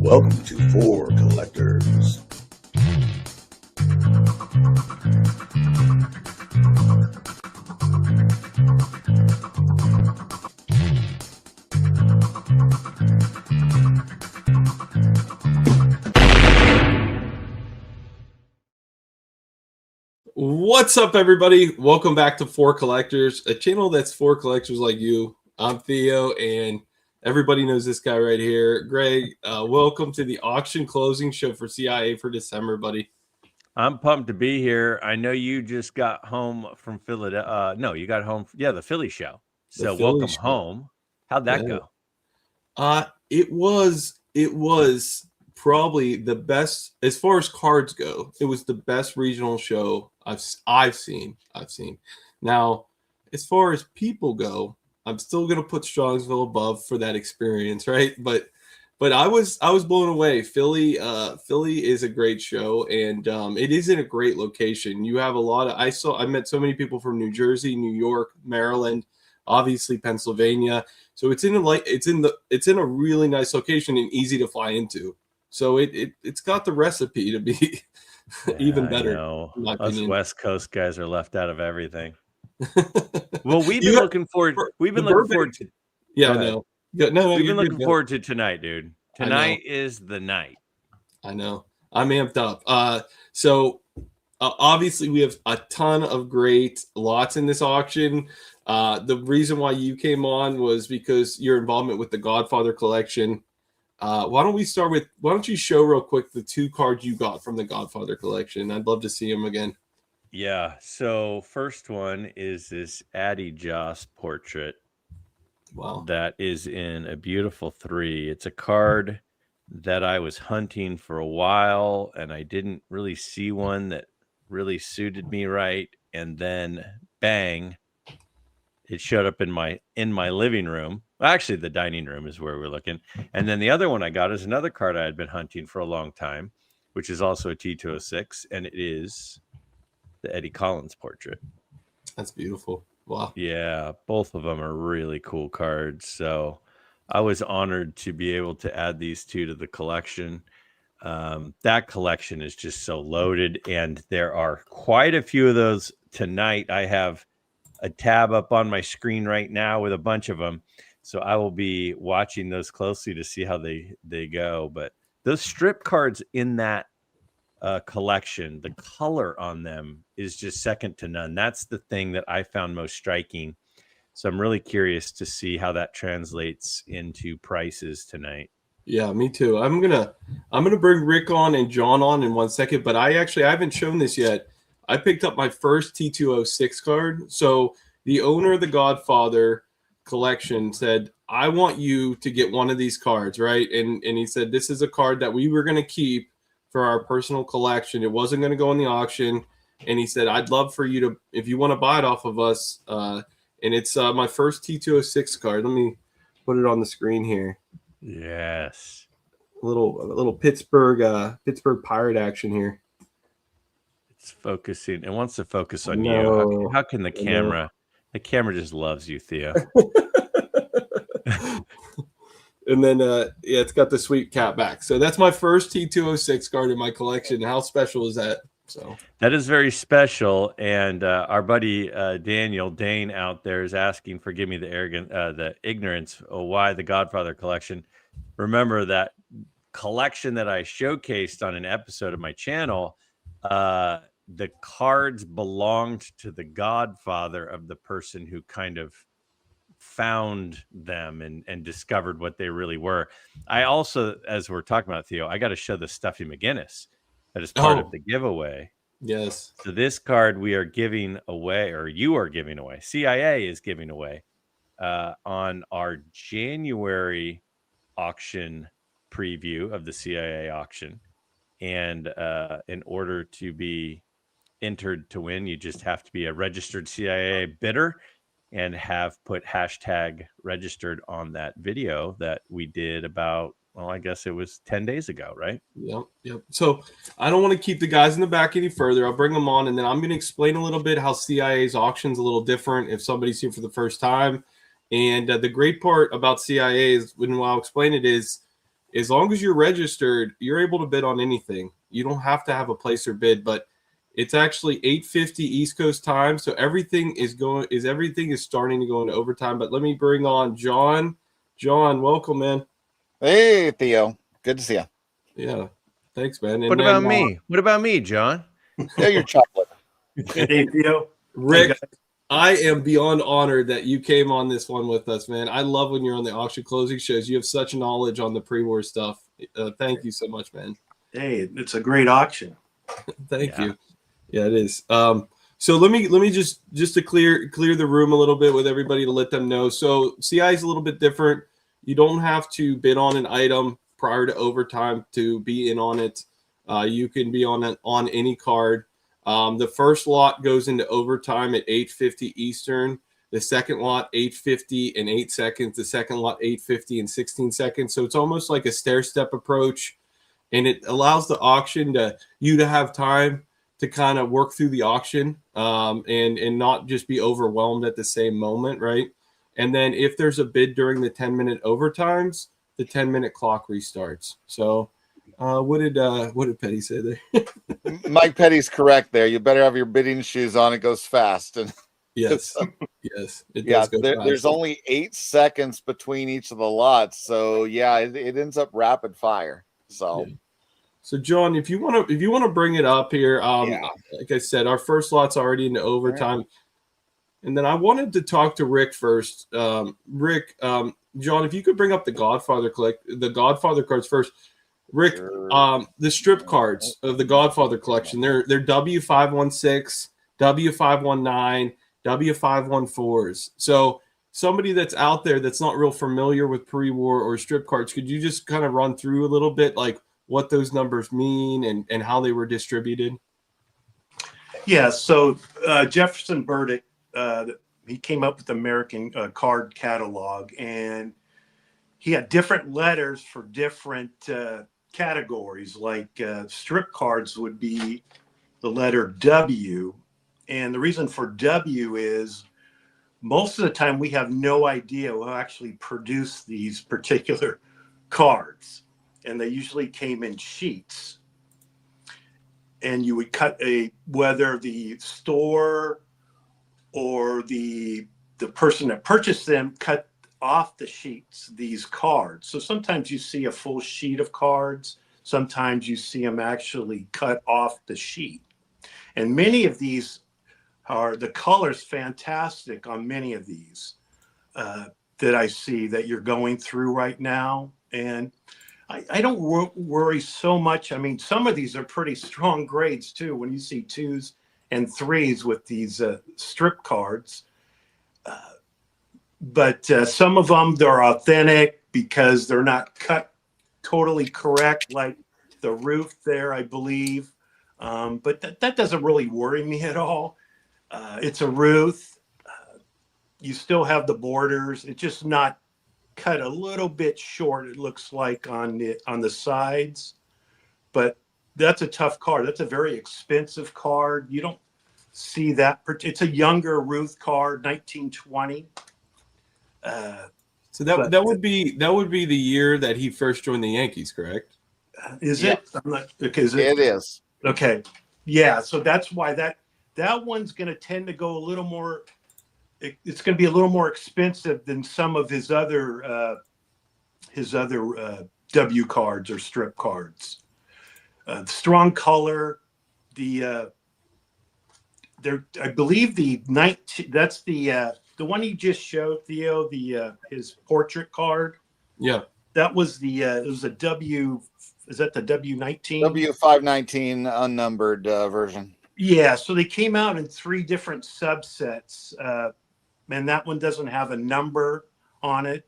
Welcome to For Collectors. What's up, everybody? Welcome back to For Collectors, a channel that's for collectors like you. I'm Theo, and everybody knows this guy right here, Greg. Welcome to the auction closing show for CIA for December, buddy. I'm pumped to be here. I know you just got home from Philadelphia. No, you got home. Yeah, the Philly show. So welcome home. How'd that go? It was probably the best as far as cards go. It was the best regional show I've seen. Now, as far as people go, I'm still gonna put Strongsville above for that experience, right? But I was blown away. Philly is a great show, and it is in a great location. You have a lot of I met so many people from New Jersey, New York, Maryland, obviously Pennsylvania. So it's in a really nice location and easy to fly into. So it's got the recipe to be even better. Us West Coast guys are left out of everything. Well, we've been looking forward. We've been looking forward to. Yeah, I know. We've been looking forward to tonight, dude. Tonight is the night. I know. I'm amped up. So obviously we have a ton of great lots in this auction. The reason why you came on was because your involvement with the Godfather collection. Why don't you show real quick the two cards you got from the Godfather collection? I'd love to see them again. Yeah. So first one is this Addie Joss portrait. Wow. That is in a beautiful 3. It's a card that I was hunting for a while, and I didn't really see one that really suited me right. And then bang, it showed up in my living room. Actually, the dining room is where we're looking. And then the other one I got is another card I had been hunting for a long time, which is also a T206, and it is the Eddie Collins portrait. That's beautiful. Wow. Yeah, both of them are really cool cards. So I was honored to be able to add these two to the collection. That collection is just so loaded, and there are quite a few of those tonight. I have a tab up on my screen right now with a bunch of them. So I will be watching those closely to see how they go. But those strip cards in that collection, the color on them is just second to none. That's the thing that I found most striking. So I'm really curious to see how that translates into prices tonight. Yeah, me too. I'm gonna bring Rick on and John on in 1 second, but I haven't shown this yet. I picked up my first T206 card. So the owner of the Godfather collection said, I want you to get one of these cards, right? And he said, this is a card that we were going to keep for our personal collection. It wasn't going to go in the auction. And he said, I'd love for you to, if you want to buy it off of us. And it's my first T206 card. Let me put it on the screen here. Yes. A little Pittsburgh Pirate action here. It's focusing. It wants to focus on you. How can the camera? The camera just loves you, Theo. And then, it's got the sweet cat back. So that's my first T206 card in my collection. How special is that? So that is very special. And our buddy Dane out there is asking, forgive me the ignorance of why the Godfather collection. Remember that collection that I showcased on an episode of my channel. The cards belonged to the godfather of the person who kind of found them and discovered what they really were. I also, as we're talking about, Theo, I got to show the Stuffy McGinnis that is part of the giveaway. Yes. So this card we are giving away, or you are giving away, CIA is giving away on our January auction preview of the CIA auction. And in order to be entered to win, you just have to be a registered CIA bidder and have put hashtag registered on that video that we did about, well, I guess it was 10 days ago, right? Yep. So I don't want to keep the guys in the back any further. I'll bring them on, and then I'm going to explain a little bit how CIA's auction's a little different if somebody's here for the first time. And the great part about CIA is, when I'll explain it, is as long as you're registered, you're able to bid on anything. You don't have to have a place or bid, but it's actually 8:50 East Coast time, so everything is starting to go into overtime. But let me bring on John. John, welcome, man. Hey, Theo. Good to see you. Yeah, thanks, man. And What then, about me? What about me, John? Yeah, your chocolate. Hey, Theo. Rick, I am beyond honored that you came on this one with us, man. I love when you're on the auction closing shows. You have such knowledge on the pre-war stuff. Thank you so much, man. Hey, it's a great auction. Thank you. Yeah, it is. So let me just to clear the room a little bit with everybody to let them know. So CI is a little bit different. You don't have to bid on an item prior to overtime to be in on it. You can be on any card. The first lot goes into overtime at 8:50 Eastern. The second lot 8:50 and 8 seconds. The second lot 8:50 and 16 seconds. So it's almost like a stair-step approach, and it allows the auction to have time to kind of work through the auction and not just be overwhelmed at the same moment, right? And then if there's a bid during the 10-minute overtimes, the 10-minute clock restarts. So what did Petty say there? Mike Petty's correct there. You better have your bidding shoes on. It goes fast. And Yes, it yeah, does go fast. there's only 8 seconds between each of the lots. So yeah, it ends up rapid fire. So. Yeah. So John, if you want to bring it up here, like I said, our first lot's already into overtime, right. And then I wanted to talk to Rick first. Rick, John, if you could bring up the Godfather cards first. Rick, the strip cards of the Godfather collection, they're W516, W519, W514s. So somebody that's out there that's not real familiar with pre-war or strip cards, could you just kind of run through a little bit, like what those numbers mean and how they were distributed? Yeah, so Jefferson Burdick, he came up with the American card catalog, and he had different letters for different categories. Like strip cards would be the letter W, and the reason for W is most of the time we have no idea who actually produced these particular cards. And they usually came in sheets, and you would cut whether the store or the person that purchased them cut off the sheets these cards. So sometimes you see a full sheet of cards, sometimes you see them actually cut off the sheet. And many of these the color's fantastic on many of these that I see that you're going through right now. And I don't worry so much. I mean, some of these are pretty strong grades too. When you see 2s and 3s with these strip cards, but some of them, they're authentic because they're not cut totally correct, like the roof there, I believe. But that doesn't really worry me at all. It's a roof. You still have the borders. It's just not cut a little bit short, it looks like on the sides, but that's a tough card. That's a very expensive card. You don't see that. It's a younger Ruth card, 1920. So that would be the year that he first joined the Yankees, correct? Is it? I'm not, okay, it is. Okay, yeah. So that's why that one's going to tend to go a little more. It's going to be a little more expensive than some of his other W cards or strip cards. Strong color, I believe that's the one you just showed, Theo, his portrait card. Yeah, that was it was a W. Is that the W19? W519 unnumbered version. Yeah, so they came out in 3 different subsets. And that one doesn't have a number on it.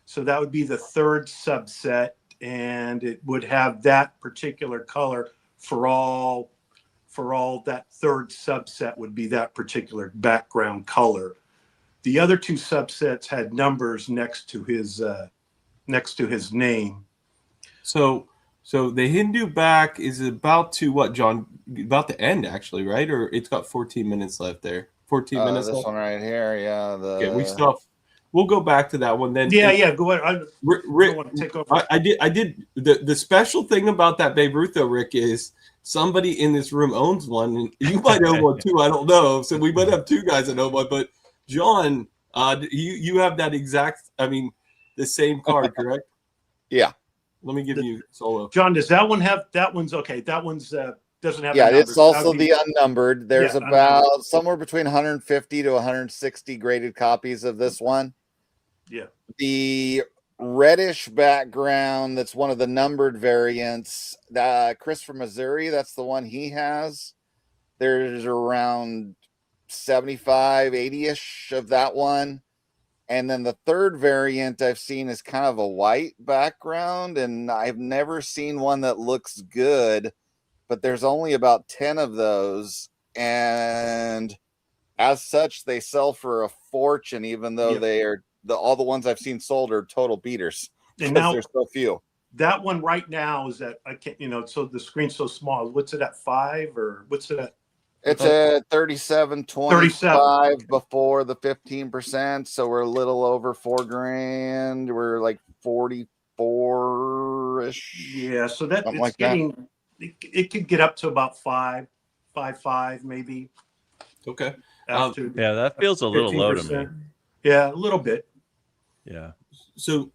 So that would be the 3rd subset, and it would have that particular color for all that 3rd subset would be that particular background color. The other 2 subsets had numbers next to his name. So the Hindu back is about to what, John? About to end, actually, right? Or it's got 14 minutes left there. 14 minutes this left. One right here, yeah. Okay, we still we'll go back to that one then. Yeah. Go ahead. I don't Rick, want to take over. I did. The special thing about that Babe Ruth, though, Rick, is somebody in this room owns one. And you might own one too. I don't know. So we might have two guys that own one. But John, you have that exact. I mean, the same card, correct? Yeah. Let me give you solo. John, does that one have? That one's okay. That one's doesn't have. Yeah, the it's numbers. also the unnumbered. There's Yeah, about unnumbered. somewhere between 150 to 160 graded copies of this one. Yeah. The reddish background, that's one of the numbered variants. Chris from Missouri, that's the one he has. There's around 75, 80-ish of that one. And then the third variant I've seen is kind of a white background, and I've never seen one that looks good, but there's only about 10 of those. And as such, they sell for a fortune, even though they are all the ones I've seen sold are total beaters. And now there's so few. that one right now is at, I can't, so the screen's so small. What's it at, 5 or what's it at? It's at 37.25 before the 15%. So we're a little over $4,000. We're like 44-ish. Yeah, so that Something it's like getting it could get up to about 5 maybe. Okay. After Yeah, that feels a little low to me. 15%. Yeah, a little bit. Yeah. So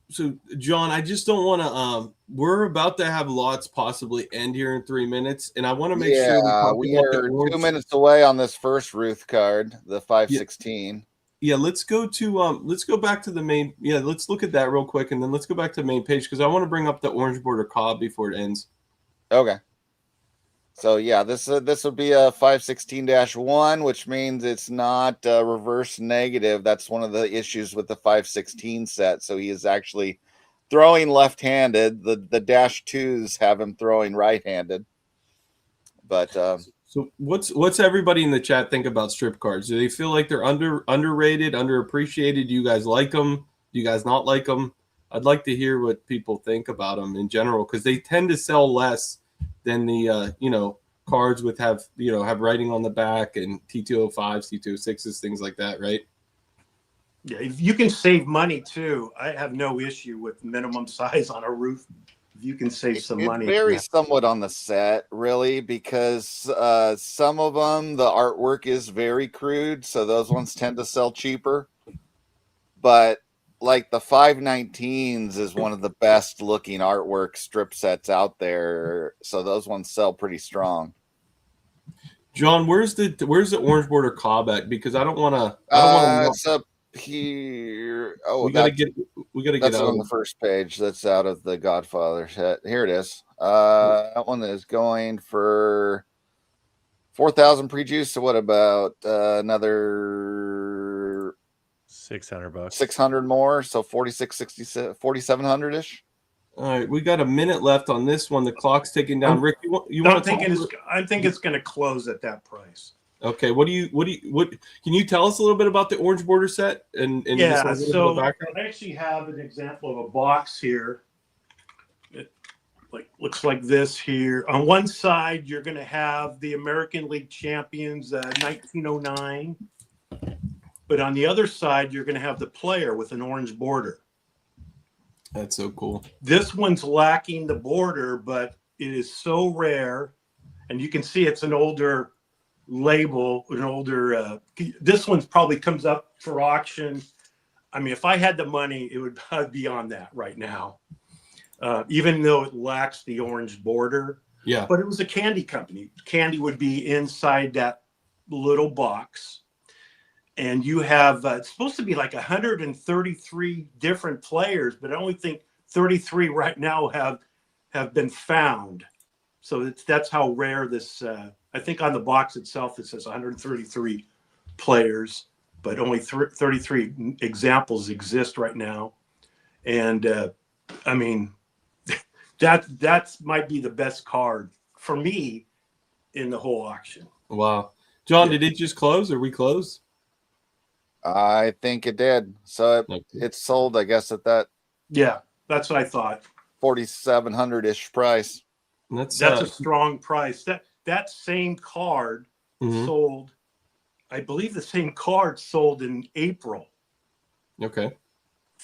John, I just don't want to. We're about to have lots possibly end here in 3 minutes, and I want to make sure we are 2 minutes away on this first Ruth card, the 516. Yeah, let's go back to the main. Yeah, let's look at that real quick, and then let's go back to the main page because I want to bring up the orange border cob before it ends. Okay. So yeah, this would be a 516-1, which means it's not reverse negative. That's one of the issues with the 516 set. So he is actually throwing left-handed. The -2s have him throwing right-handed. But so what's everybody in the chat think about strip cards? Do they feel like they're underrated, underappreciated? Do you guys like them? Do you guys not like them? I'd like to hear what people think about them in general because they tend to sell less than the cards with have writing on the back and T205s, T206s, things like that, right? Yeah, if you can save money too, I have no issue with minimum size on a roof. If you can save some money. It varies somewhat on the set, really, because some of them, the artwork is very crude, so those ones tend to sell cheaper. But like the 519s is one of the best looking artwork strip sets out there, so those ones sell pretty strong. John, where's the orange border cob at? Because I don't want to. It's up here. Oh, we gotta get that's out on the first page. That's out of the Godfather set. Here it is. That one is going for 4,000 pre-juice. So what about another $600? 600 more, so 4,700-ish. All right, we got a minute left on this one. The clock's ticking down. Rick, I think it's going to close at that price. Okay, what can you tell us a little bit about the orange border set and yeah, so I actually have an example of a box here. It looks like this here. On one side, you're going to have the American League champions 1909. But on the other side, you're going to have the player with an orange border. That's so cool. This one's lacking the border, but it is so rare. And you can see it's an older label, this one probably comes up for auction. I mean, if I had the money, it would be on that right now. Even though it lacks the orange border. Yeah. But it was a candy company. Candy would be inside that little box. And you have, it's supposed to be like 133 different players, but I only think 33 right now have been found. So that's how rare this, I think on the box itself, it says 133 players, but only 33 examples exist right now. And I mean, that might be the best card for me in the whole auction. Wow. John, did it just close or we close? I think it did. So it's sold, I guess, at that. Yeah, that's what I thought. 4,700-ish price. That's a strong price. That same card sold. I believe the same card sold in April. Okay.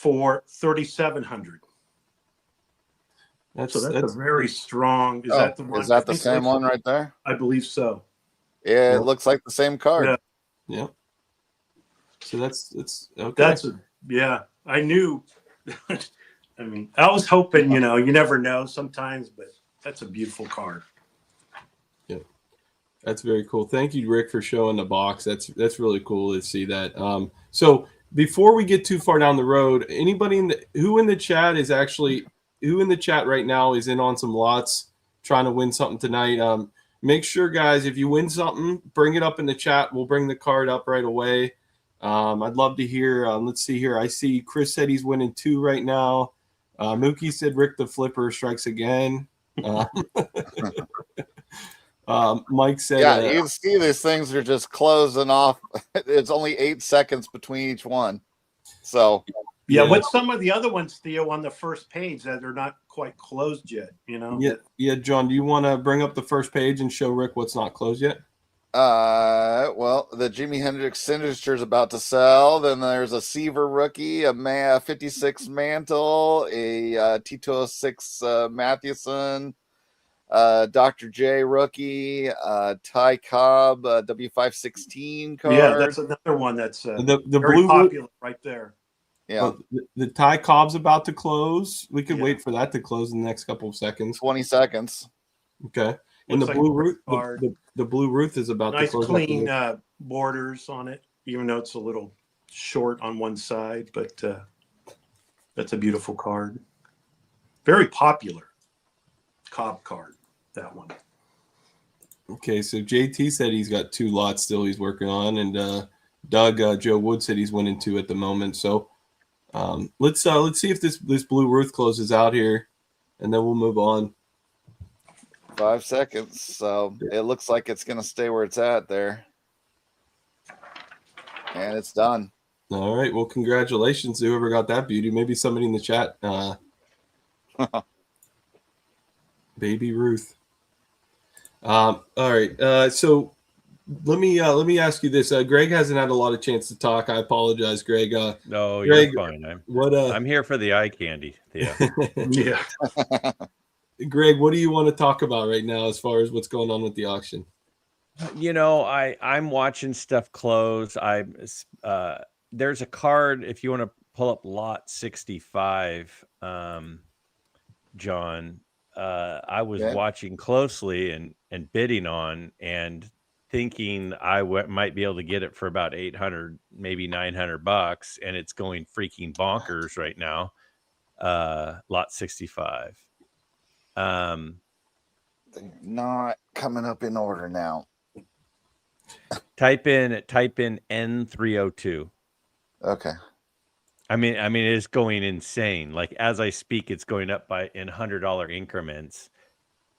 for $3,700. That's So that's a very strong. Is that the one? Is that I the think same so. one right there? I believe so. Yeah, it Yep. looks like the same card. Yeah. yeah. So that's okay. That's yeah. I knew. I mean, I was hoping. You never know sometimes, but that's a beautiful card. That's very cool. Thank you, Rick, for showing the box. That's really cool to see that. So before we get too far down the road, anybody who in the chat right now is in on some lots trying to win something tonight. Make sure, guys, if you win something, bring it up in the chat. We'll bring the card up right away. I'd love to hear. Let's see here. I see Chris said he's winning 2 right now. Mookie said Rick the Flipper strikes again. Mike said, Yeah, you can see these things are just closing off. It's only 8 seconds between each one. So, Yeah. What's some of the other ones, Theo, on the first page that are not quite closed yet? Yeah, John, do you want to bring up the first page and show Rick what's not closed yet? well, the Jimi Hendrix signature is about to sell. Then there's a Seaver rookie, a 56 Mantle, a T206 Mathewson, Dr. J rookie, Ty Cobb, W516 card. Yeah, that's another one that's The very blue popular right there. Yeah, the Ty Cobb's about to close. We could Yeah. wait for that to close in the next couple of seconds. 20 seconds. Okay. And Looks the like blue a Ruth, card. the blue Ruth is about Nice to close. clean borders on it, even though it's a little short on one side, but that's a beautiful card. Very popular Cobb card, that one. Okay, so JT said he's got 2 lots still he's working on, and Doug Joe Wood said he's winning 2 at the moment. So let's see if this blue Ruth closes out here, and then we'll move on. 5 seconds. So it looks like it's going to stay where it's at there. And it's done. All right. Well, congratulations to whoever got that beauty. Maybe somebody in the chat. Baby Ruth. All right. So let me ask you this. Greg hasn't had a lot of chance to talk. I apologize, Greg. No, Greg, you're fine. I'm here for the eye candy. Yeah. Yeah. Greg, what do you want to talk about right now as far as what's going on with the auction? I'm watching stuff close. There's a card if you want to pull up lot 65, John. I was watching closely and bidding on and thinking I might be able to get it for about 800, maybe $900, and it's going freaking bonkers right now. Lot 65. They're not coming up in order now. Type in N302. Okay. I mean, it's going insane. Like as I speak, it's going up in $100 increments.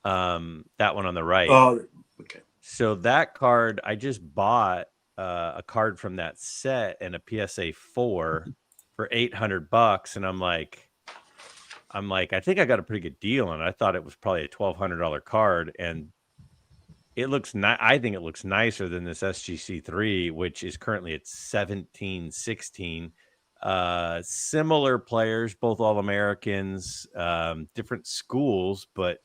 That one on the right. Oh, okay. So that card, I just bought a card from that set and a PSA 4 for $800, and I'm like, I think I got a pretty good deal on it. I thought it was probably a $1,200 card, and it looks I think it looks nicer than this SGC3, which is currently at $1,716. Similar players, both All-Americans, different schools, but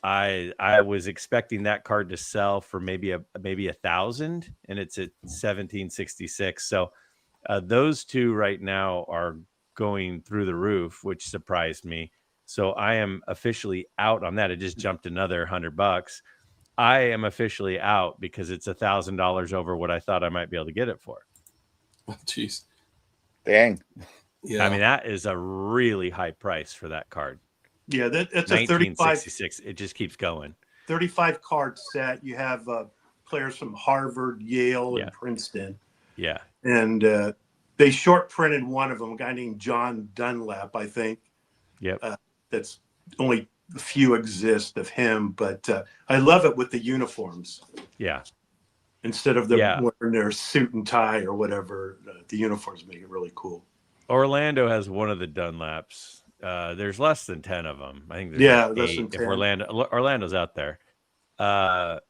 I was expecting that card to sell for maybe $1,000, and it's at $1,766. So those two right now are going through the roof, which surprised me. So I am officially out on that. It just jumped another $100. I am officially out because it's $1,000 over what I thought I might be able to get it for. Oh, jeez. Dang. Yeah. I mean, that is a really high price for that card. Yeah, that's a 35 It just keeps going. 35 card set. You have players from Harvard, Yale, Yeah. and Princeton. Yeah. And they short printed one of them, a guy named John Dunlap, I think. Yep. That's only a few exist of him, but I love it with the uniforms. Yeah. Instead of them wearing their suit and tie or whatever, the uniforms make it really cool. Orlando has one of the Dunlaps. There's less than 10 of them. I think there's less 8 than 10. if Orlando's out there. The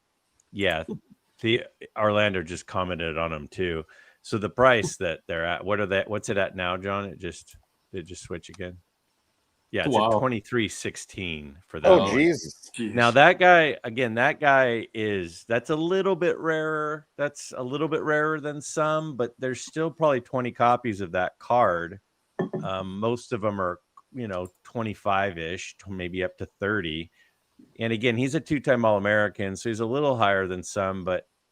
Orlando just commented on them too. So the price that they're at, what's it at now, John? It just Did it just switch again? Yeah, it's Wow. a 2316 for that. Oh, one. Jesus. Jeez. Now that guy that's a little bit rarer. That's a little bit rarer than some, but there's still probably 20 copies of that card. Most of them are, 25-ish, maybe up to 30. And again, he's a 2-time All-American, so he's a little higher than some,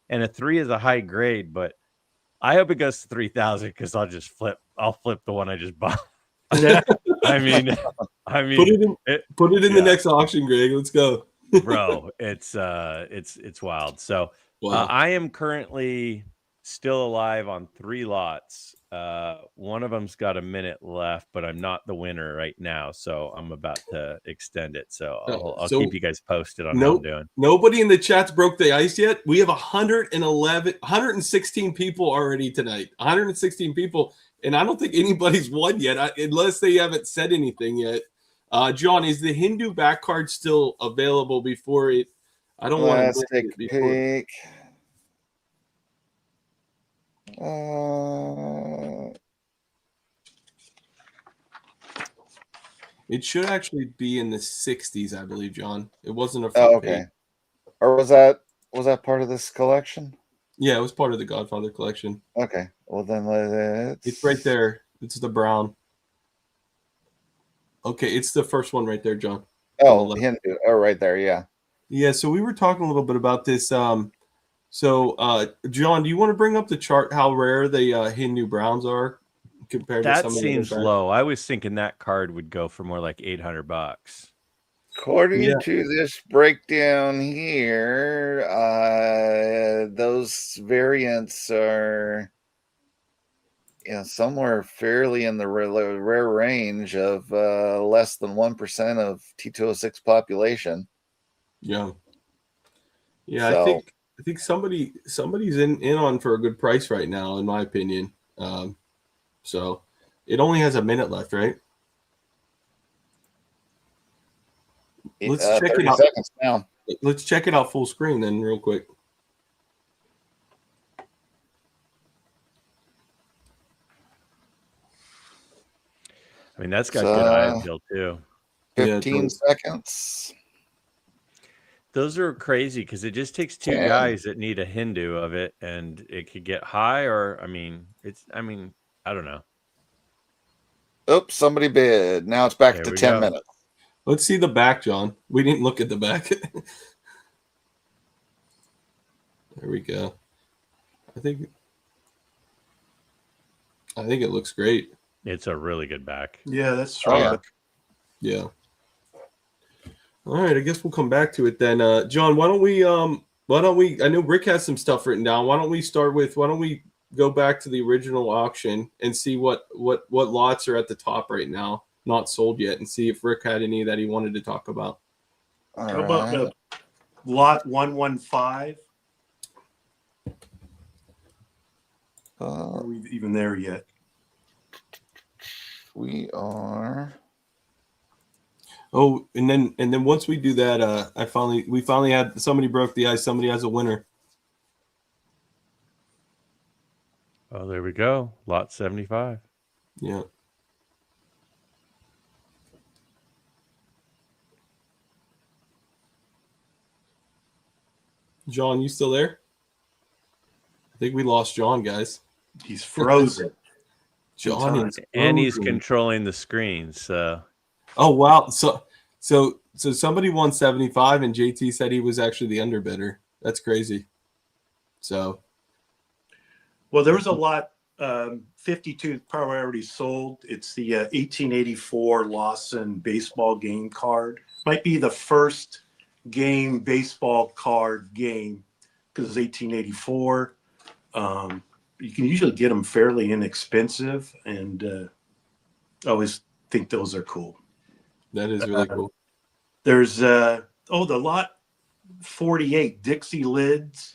and a 3 is a high grade, but I hope it goes to 3,000 because I'll flip the one I just bought. Yeah. I mean, put it in the yeah. next auction, Greg. Let's go. Bro, it's wild. So Wow. I am currently still alive on 3 lots. One of them's got a minute left, but I'm not the winner right now, so I'm about to extend it. So I'll keep you guys posted on how I'm doing. Nobody in the chat's broke the ice yet. We have 116 people already tonight. 116 people, and I don't think anybody's won yet, unless they haven't said anything yet. John, is the Hindu back card still available before it? I don't want to take a peek. It should actually be in the 60s, I believe, John. It wasn't a Oh, okay. page. Or was that part of this collection? Yeah, it was part of the Godfather collection. Okay. Well, then it's right there. It's the brown. Okay, it's the first one right there, John. Oh, Hindu. Oh, right there. Yeah. Yeah. So we were talking a little bit about this. John, do you want to bring up the chart how rare the Hindu browns are compared to some of the seems low. I was thinking that card would go for more like $800. According to this breakdown here, those variants are somewhere fairly in the rare range of less than 1% of T206 population. Yeah. Yeah, so, I think somebody's in on for a good price right now, in my opinion. So it only has a minute left, right? Let's check it out. Now. Let's check it out full screen then, real quick. I mean, that's got good eye appeal too. 15 seconds. Those are crazy because it just takes 2 guys that need a Hindu of it, and it could get high. Or I don't know. Oops, somebody bid. Now it's back to 10 minutes. Let's see the back, John. We didn't look at the back. There we go. I think it looks great. It's a really good back. Yeah, that's right. Yeah. All right, I guess we'll come back to it then. John, why don't we I know Rick has some stuff written down. Why don't we go back to the original auction and see what lots are at the top right now, not sold yet, and see if Rick had any that he wanted to talk about. How about the lot 115? Are we even there yet? We are. Oh, and then once we do that, we finally had somebody broke the ice. Somebody has a winner. Oh, there we go. Lot 75. Yeah. John, you still there? I think we lost John, guys. He's frozen. John is frozen. And he's controlling the screen. So. Oh wow! So somebody won 75, and JT said he was actually the underbidder. That's crazy. So. Well, there was a lot. 52 probably already sold. It's the 1884 Lawson baseball game card. Might be the first game baseball card game because it's 1884. You can usually get them fairly inexpensive, and I always think those are cool. That is really cool. There's the lot 48 Dixie lids.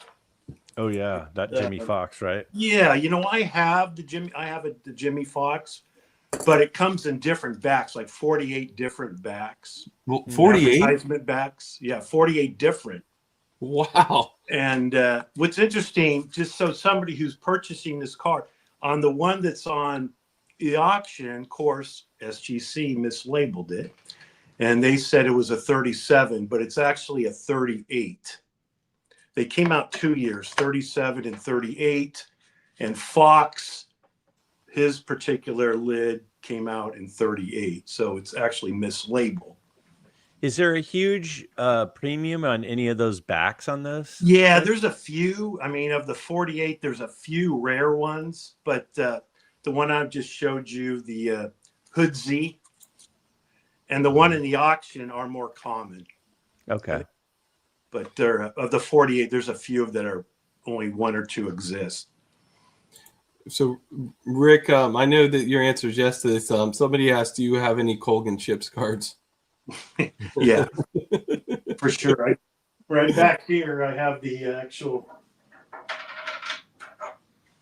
Oh yeah, that Jimmy Fox, right? Yeah, I have the Jimmy Fox, but it comes in different backs, like 48 different backs. Well, 48 advertisement backs. Yeah, 48 different. Wow. And what's interesting, just so somebody who's purchasing this card, on the one that's on the auction course, SGC mislabeled it, and they said it was a 37, but it's actually a 38. They came out 2 years, 37 and 38, and Fox, his particular lid came out in 38, so it's actually mislabeled. Is there a huge premium on any of those backs on those? Yeah, there's a few. I mean, of the 48, there's a few rare ones, but the one I just showed you, the Hood Z, and the one in the auction are more common. Okay. But of the 48, there's a few that are only one or two exist. So, Rick, I know that your answer is yes to this. Somebody asked, do you have any Colgan Chips cards? Yeah, for sure. Right back here, I have the actual,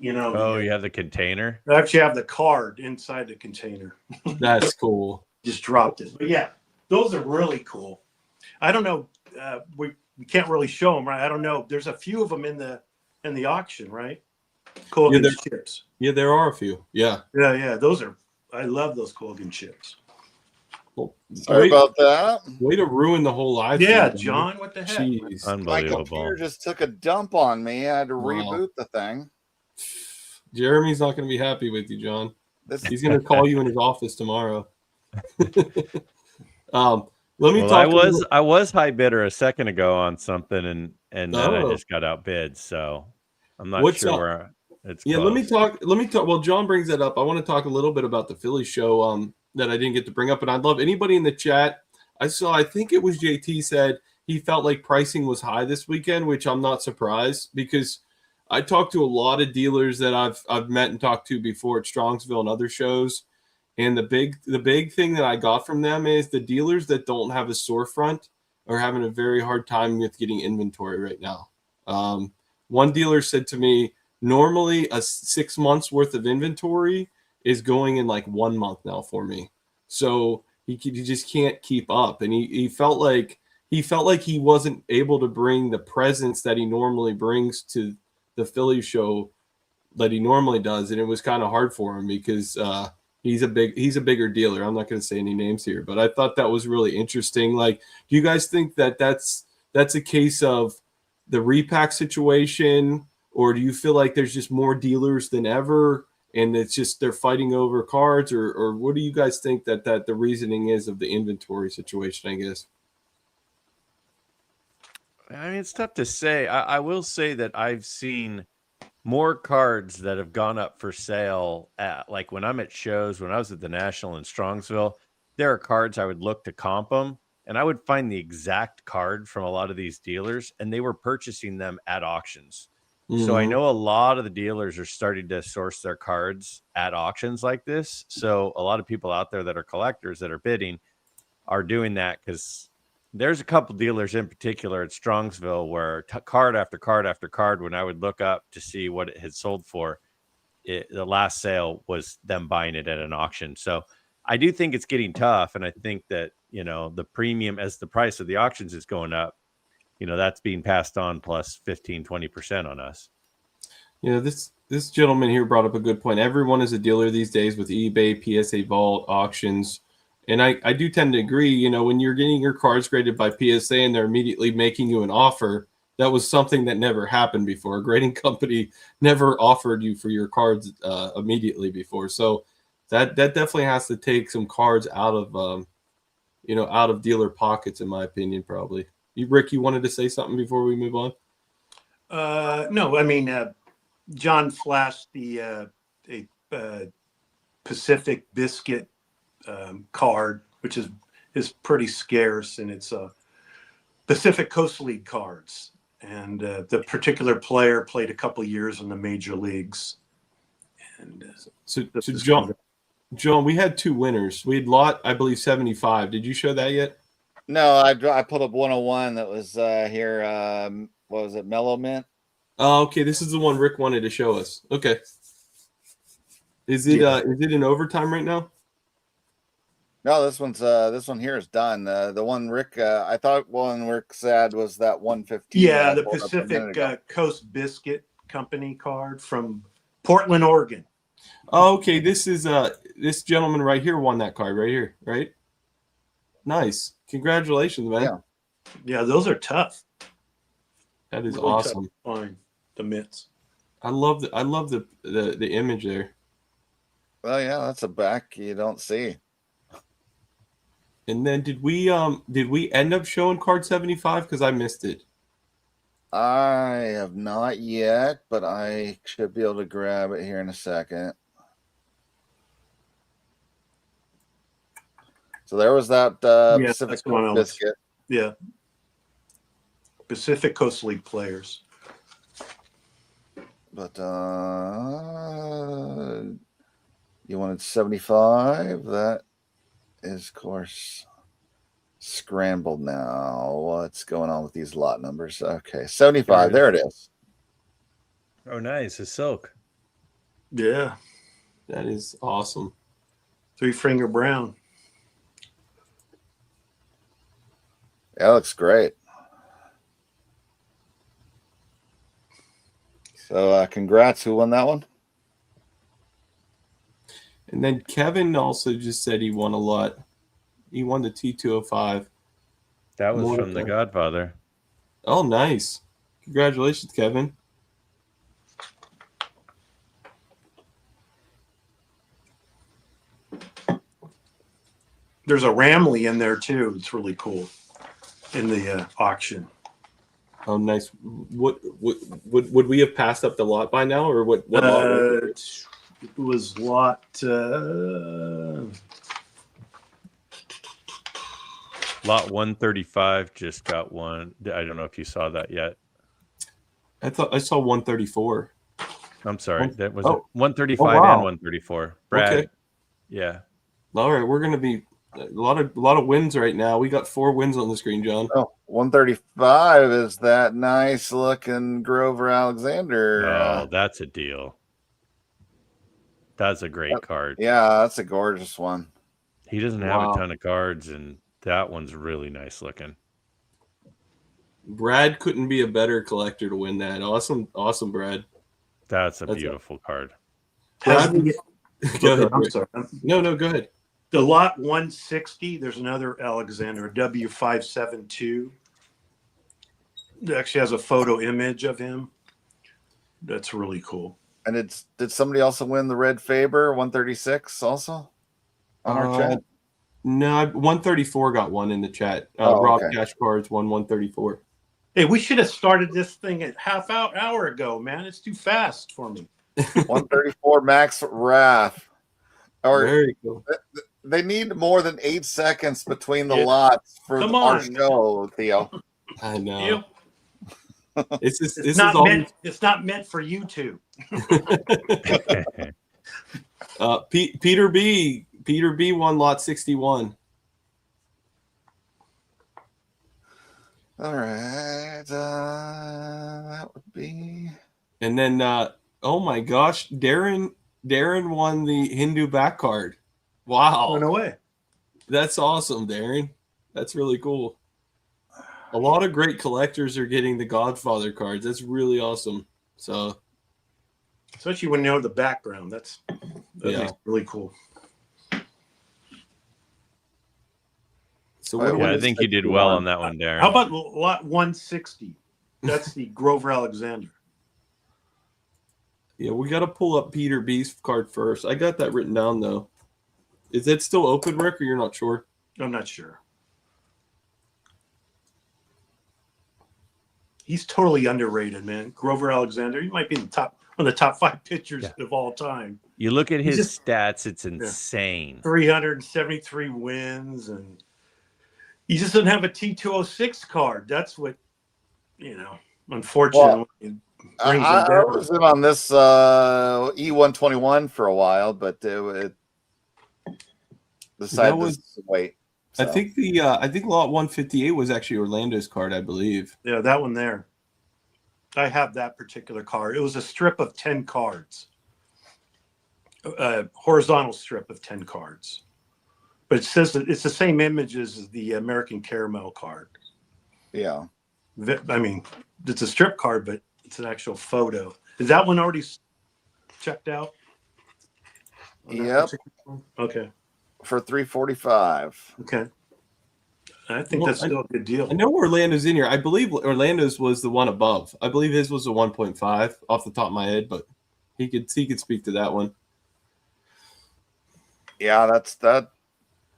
Oh, you have the container? I actually have the card inside the container. That's cool. Just dropped it. But yeah, those are really cool. I don't know. We can't really show them, right? I don't know. There's a few of them in the auction, right? Colgan chips. Yeah, there are a few. Yeah. Yeah. I love those Colgan chips. Well, Sorry about that. Way to ruin the whole live. Yeah, feed, John, what the heck? Jeez. My Unbelievable. computer just took a dump on me. I had to reboot the thing. Jeremy's not going to be happy with you, John. This He's going to call you in his office tomorrow. Let me Well, talk. I was high bidder a second ago on something, and then I Oh. just got outbid. So I'm not What's sure up? where it's. Yeah, close. let me talk. Well, John brings that up. I want to talk a little bit about the Philly show that I didn't get to bring up, and I'd love anybody in the chat. I think it was JT said he felt like pricing was high this weekend, which I'm not surprised because I talked to a lot of dealers that I've met and talked to before at Strongsville and other shows. And the big thing that I got from them is the dealers that don't have a storefront are having a very hard time with getting inventory right now. One dealer said to me, normally a 6 months worth of inventory is going in like 1 month now for me. So he just can't keep up. And he felt like he wasn't able to bring the presence that he normally brings to the Philly show that he normally does. And it was kind of hard for him because he's a bigger dealer. I'm not going to say any names here, but I thought that was really interesting. Like, do you guys think that that's a case of the repack situation, or do you feel like there's just more dealers than ever and it's just they're fighting over cards, or what do you guys think that the reasoning is of the inventory situation, I guess? I mean, it's tough to say. I will say that I've seen more cards that have gone up for sale like when I'm at shows. When I was at the National in Strongsville, there are cards I would look to comp them, and I would find the exact card from a lot of these dealers, and they were purchasing them at auctions. So I know a lot of the dealers are starting to source their cards at auctions like this. So a lot of people out there that are collectors that are bidding are doing that, because there's a couple dealers in particular at Strongsville where card after card after card, when I would look up to see what it had sold for, the last sale was them buying it at an auction. So I do think it's getting tough. And I think that, the premium as the price of the auctions is going up, that's being passed on plus 15-20% on us. This gentleman here brought up a good point. Everyone is a dealer these days with eBay, PSA Vault, auctions. And I do tend to agree, when you're getting your cards graded by PSA and they're immediately making you an offer, that was something that never happened before. A grading company never offered you for your cards immediately before. So that definitely has to take some cards out of dealer pockets, in my opinion, probably. Rick, you wanted to say something before we move on? No, I mean, John flashed the Pacific Biscuit card, which is pretty scarce, and it's Pacific Coast League cards. And the particular player played a couple years in the major leagues. And so John, we had two winners. We had lot, I believe, 75. Did you show that yet? No, I pulled up 101 that was here. What was it, Mellow Mint? Oh, okay. This is the one Rick wanted to show us. Okay. Is it in overtime right now? No, this one here is done. The one Rick, I thought one Rick said was that 115. Yeah, the Pacific Coast Biscuit Company card from Portland, Oregon. Oh, okay, this is this gentleman right here won that card right here, right? Nice. Congratulations, man. Yeah. Yeah, those are tough. That is Really awesome. tough to find the mitts. I love the image there. Well, yeah, that's a back you don't see. And then did we end up showing card 75 because I missed it? I have not yet, but I should be able to grab it here in a second. So there was that Yeah, Pacific that's the one I Coast was- biscuit. Yeah. Pacific Coast League players. But you wanted 75. That is, of course, scrambled now. What's going on with these lot numbers? Okay, 75. There it is. Oh, nice. A silk. Yeah. That is awesome. 3-finger brown. Yeah, it looks great. So congrats. Who won that one? And then Kevin also just said he won a lot. He won the T205. That was More from The than- Godfather. Oh, nice. Congratulations, Kevin. There's a Ramley in there too. It's really cool in the auction. Oh, nice. What would we have passed up the lot by now, or what lot was it? It was lot Lot 135 just got one. I don't know if you saw that yet. I thought I saw 134. I'm sorry. That was Oh. 135 Oh, wow. and 134. Brad. Okay. Yeah. All right, we're gonna be a lot of wins right now. We got 4 wins on the screen, John. Oh, 135 is that nice looking Grover Alexander. Oh, that's a deal. That's a great card. Yeah, that's a gorgeous one. He doesn't have Wow. a ton of cards, and that one's really nice looking. Brad couldn't be a better collector to win that. Awesome, Brad. That's a That's beautiful card. Brad, has go ahead. I'm Rick. sorry. No, go ahead. The lot 160, there's another Alexander, a W572. It actually has a photo image of him. That's really cool. And did somebody also win the Red Faber 136 also on our chat? No, 134 got one in the chat. Oh, Rob okay. Cash Cards won 134. Hey, we should have started this thing at hour ago, man. It's too fast for me. 134 Max Wrath. Or Very cool. they need more than 8 seconds between the Yeah. lots for Come our on. show, Theo. I know. Ew. This It's is not all meant. It's not meant for you two. Peter B. Peter B won lot 61. All right. That would be. And then oh my gosh, Darren won the Hindu back card. Wow. Oh, no way. That's awesome, Darren. That's really cool. A lot of great collectors are getting the Godfather cards. That's really awesome. So Especially when you know the background. That Yeah. makes it really cool. so Well, what Yeah, I is think you did well on that one, Darren. How about lot 160? That's the Grover Alexander. Yeah, we got to pull up Peter B's card first. I got that written down though. Is it still open, Rick, or you're not sure? I'm not sure. He's totally underrated, man. Grover Alexander. He might be in the top one of the top 5 pitchers of all time. You look at He's his just- stats, it's insane. 373 wins, and he just doesn't have a T206 card. That's what, unfortunately. brings I him down. was in on this E121 for a while, but it decided to wait. I So, think I think lot 158 was actually Orlando's card, I believe. Yeah, that one there. I have that particular card. It was a strip of 10 cards, a horizontal strip of 10 cards. But it says that it's the same image as the American Caramel card. yeah. I mean, it's a strip card, but it's an actual photo. Is that one already checked out? on that Yep. particular one? Okay. For $345. Okay. I think Well, that's still a good deal. I know Orlando's in here. I believe Orlando's was the one above. I believe his was a 1.5 off the top of my head, but he could speak to that one. Yeah, that's that.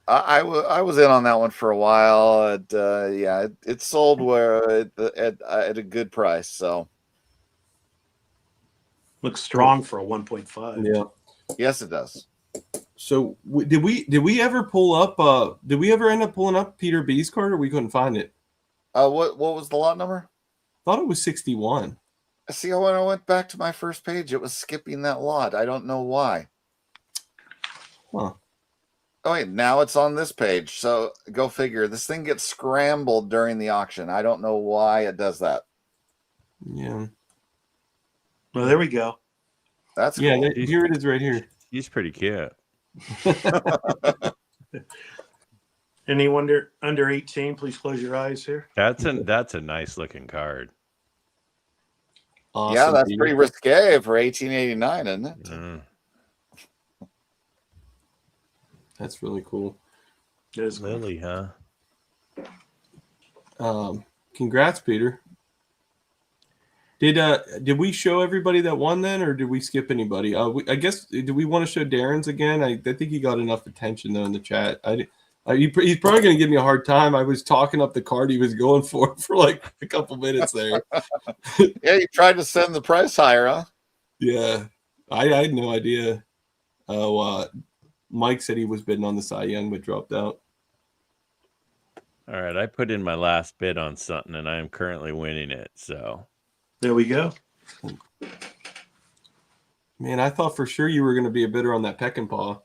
I was in on that one for a while. It sold where at a good price. So Looks strong for a 1.5. Yeah. yes, it does. So did we ever pull up? Did we ever end up pulling up Peter B's card, or we couldn't find it? What was the lot number? Thought it was 61. See, when I went back to my first page, it was skipping that lot. I don't know why. Huh. Oh wait, now it's on this page. So go figure. This thing gets scrambled during the auction. I don't know why it does that. Yeah. Well, there we go. That's Yeah. cool. Here it is, right here. He's pretty cute. Anyone under 18, please close your eyes here. That's a nice looking card. Awesome, Yeah, that's Peter. pretty risque for 1889, isn't it? Mm. That's really cool. It is cool. Lily, huh? Congrats, Peter. Did we show everybody that won then, or did we skip anybody? I guess, do we want to show Darren's again? I think he got enough attention though in the chat. He's probably going to give me a hard time. I was talking up the card he was going for like a couple minutes there. Yeah, you tried to send the price higher, huh? Yeah, I had no idea. Oh, Mike said he was bidding on the Cy Young, but dropped out. All right, I put in my last bid on something, and I am currently winning it. So There we go. Man, I thought for sure you were going to be a bidder on that Peckinpah.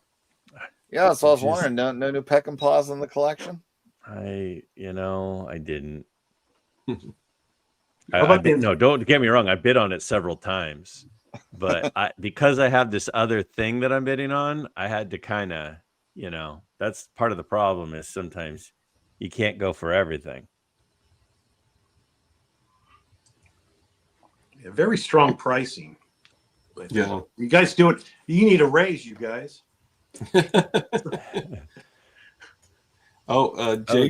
Yeah, so I was Just- wondering, no new Peckinpahs in the collection? I didn't. How about No, don't get me wrong. I bid on it several times, but because I have this other thing that I'm bidding on, I had to kind of, that's part of the problem is sometimes you can't go for everything. Yeah, very strong pricing. But, Yeah. you guys do it. You need a raise, you guys. Jake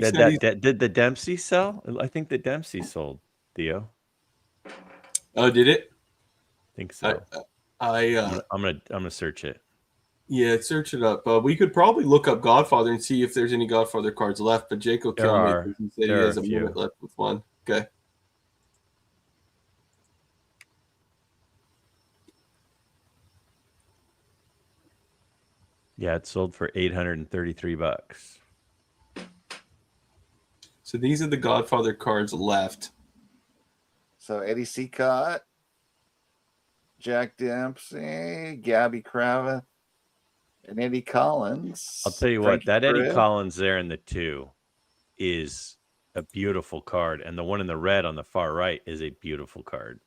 said Did the Dempsey sell? I think the Dempsey sold, Theo. did it? I think so. I'm gonna search it. Yeah, search it up. We could probably look up Godfather and see if there's any Godfather cards left, but Jake will kill me because he said he There are has a a few. minute left with one. Okay. Yeah, it sold for $833. So these are the Godfather cards left. So Eddie Seacott, Jack Dempsey, Gabby Kravitz, and Eddie Collins. I'll tell you Frankie what, that Eddie Perez. Collins there in the 2 is a beautiful card, and the one in the red on the far right is a beautiful card.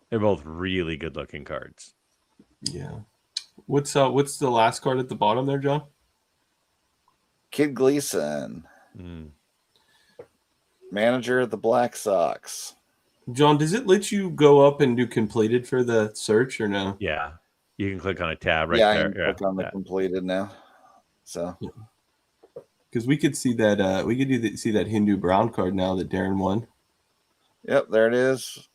They're both really good looking cards. Yeah. What's the last card at the bottom there, John? Kid Gleason, Mm. manager of the Black Sox. John, does it let you go up and do completed for the search or no? Yeah, you can click on a tab right yeah, I there. can click on the completed now. So Because we could see that see that Hindu Brown card now that Darren won. yep, there it is.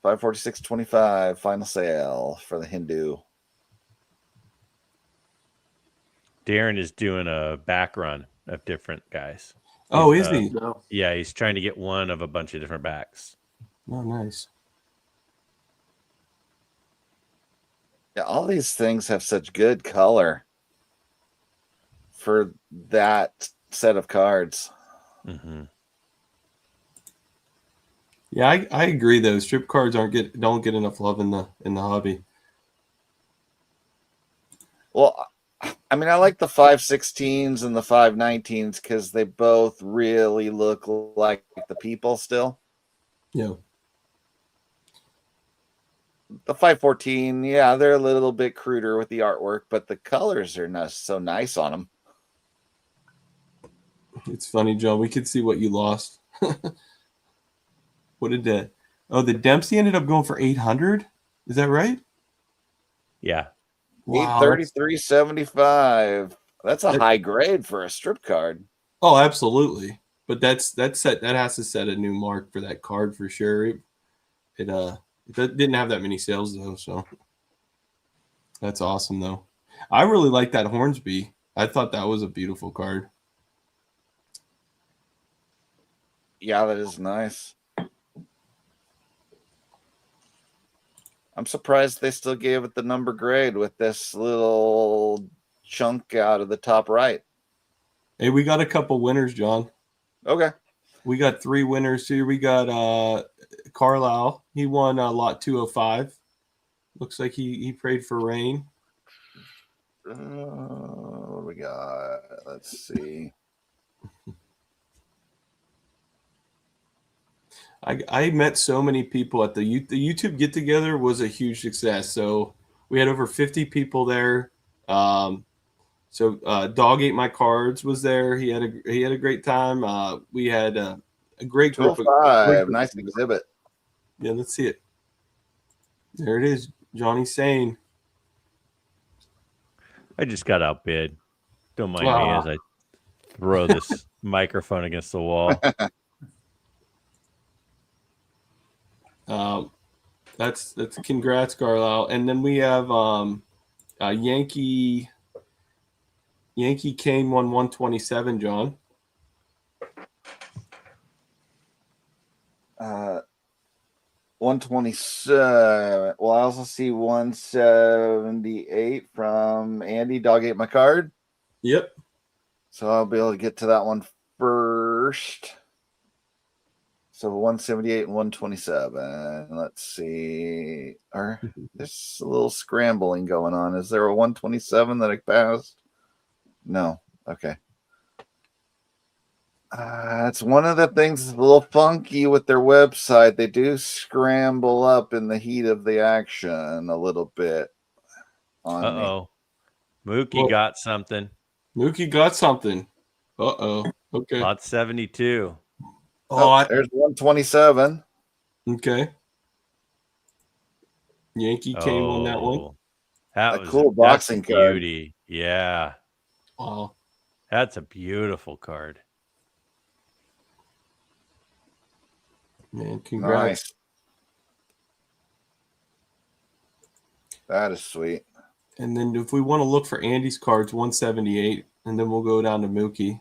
546.25 final sale for the Hindu. Darren is doing a back run of different guys. Oh, He's, is he? No. Yeah, he's trying to get one of a bunch of different backs. Oh, nice. Yeah, all these things have such good color for that set of cards. Mm-hmm. Yeah, I agree though. Strip cards don't get enough love in the hobby. Well, I mean, I like the 516s and the 519s because they both really look like the people still. Yeah. The 514, yeah, they're a little bit cruder with the artwork, but the colors are not so nice on them. It's funny, John. We could see what you lost. What did the Dempsey ended up going for 800? Is that right? Yeah. Wow. 833.75. That's a That- high grade for a strip card. Oh, absolutely. But that has to set a new mark for that card for sure. It didn't have that many sales though, so that's awesome though. I really like that Hornsby. I thought that was a beautiful card. Yeah, that is nice. I'm surprised they still gave it the number grade with this little chunk out of the top right. Hey, we got a couple winners, John. Okay. We got 3 winners here. We got Carlisle. He won lot 205. Looks like he prayed for rain. What do we got? Let's see. I met so many people at the YouTube get together was a huge success. So we had over 50 people there. So Dog Ate My Cards was there. He had a great time. We had a great group. 205. Nice exhibit. Yeah, let's see it. There it is. Johnny Sane. I just got outbid. Don't mind me as I throw this microphone against the wall. That's congrats, Carlisle. And then we have Yankee Kane won 127, John. 127. Well, I also see 178 from Andy. Dog Ate My Card. Yep. So I'll be able to get to that one first. So 178 and 127. Let's see. There's a little scrambling going on. Is there a 127 that I passed? No. Okay. It's one of the things that's a little funky with their website. They do scramble up in the heat of the action a little bit. Uh-oh. Mookie got something. Mookie got something. Uh-oh. Okay. Lot 72. There's 127. Okay. Yankee Kane won that one. That A was cool boxing that's a card. beauty. Yeah. Wow. That's a beautiful card. Man, congrats. Nice. That is sweet. And then if we want to look for Andy's cards, 178, and then we'll go down to Mookie.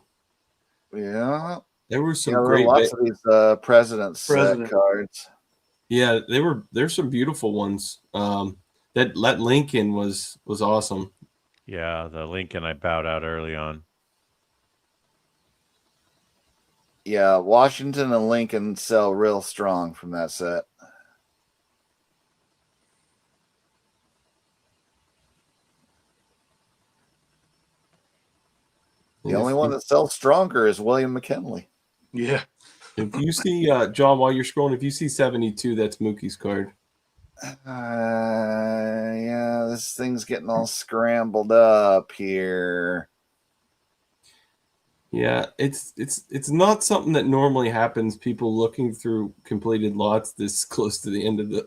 Yeah. There were some There are great lots of these president's set cards. Yeah, there's some beautiful ones. That Lincoln was awesome. Yeah, the Lincoln I bowed out early on. Yeah, Washington and Lincoln sell real strong from that set. The only one that sells stronger is William McKinley. Yeah. If you see John, while you're scrolling, if you see 72, that's Mookie's card. Yeah, this thing's getting all scrambled up here. Yeah, it's not something that normally happens. People looking through completed lots this close to the end of the,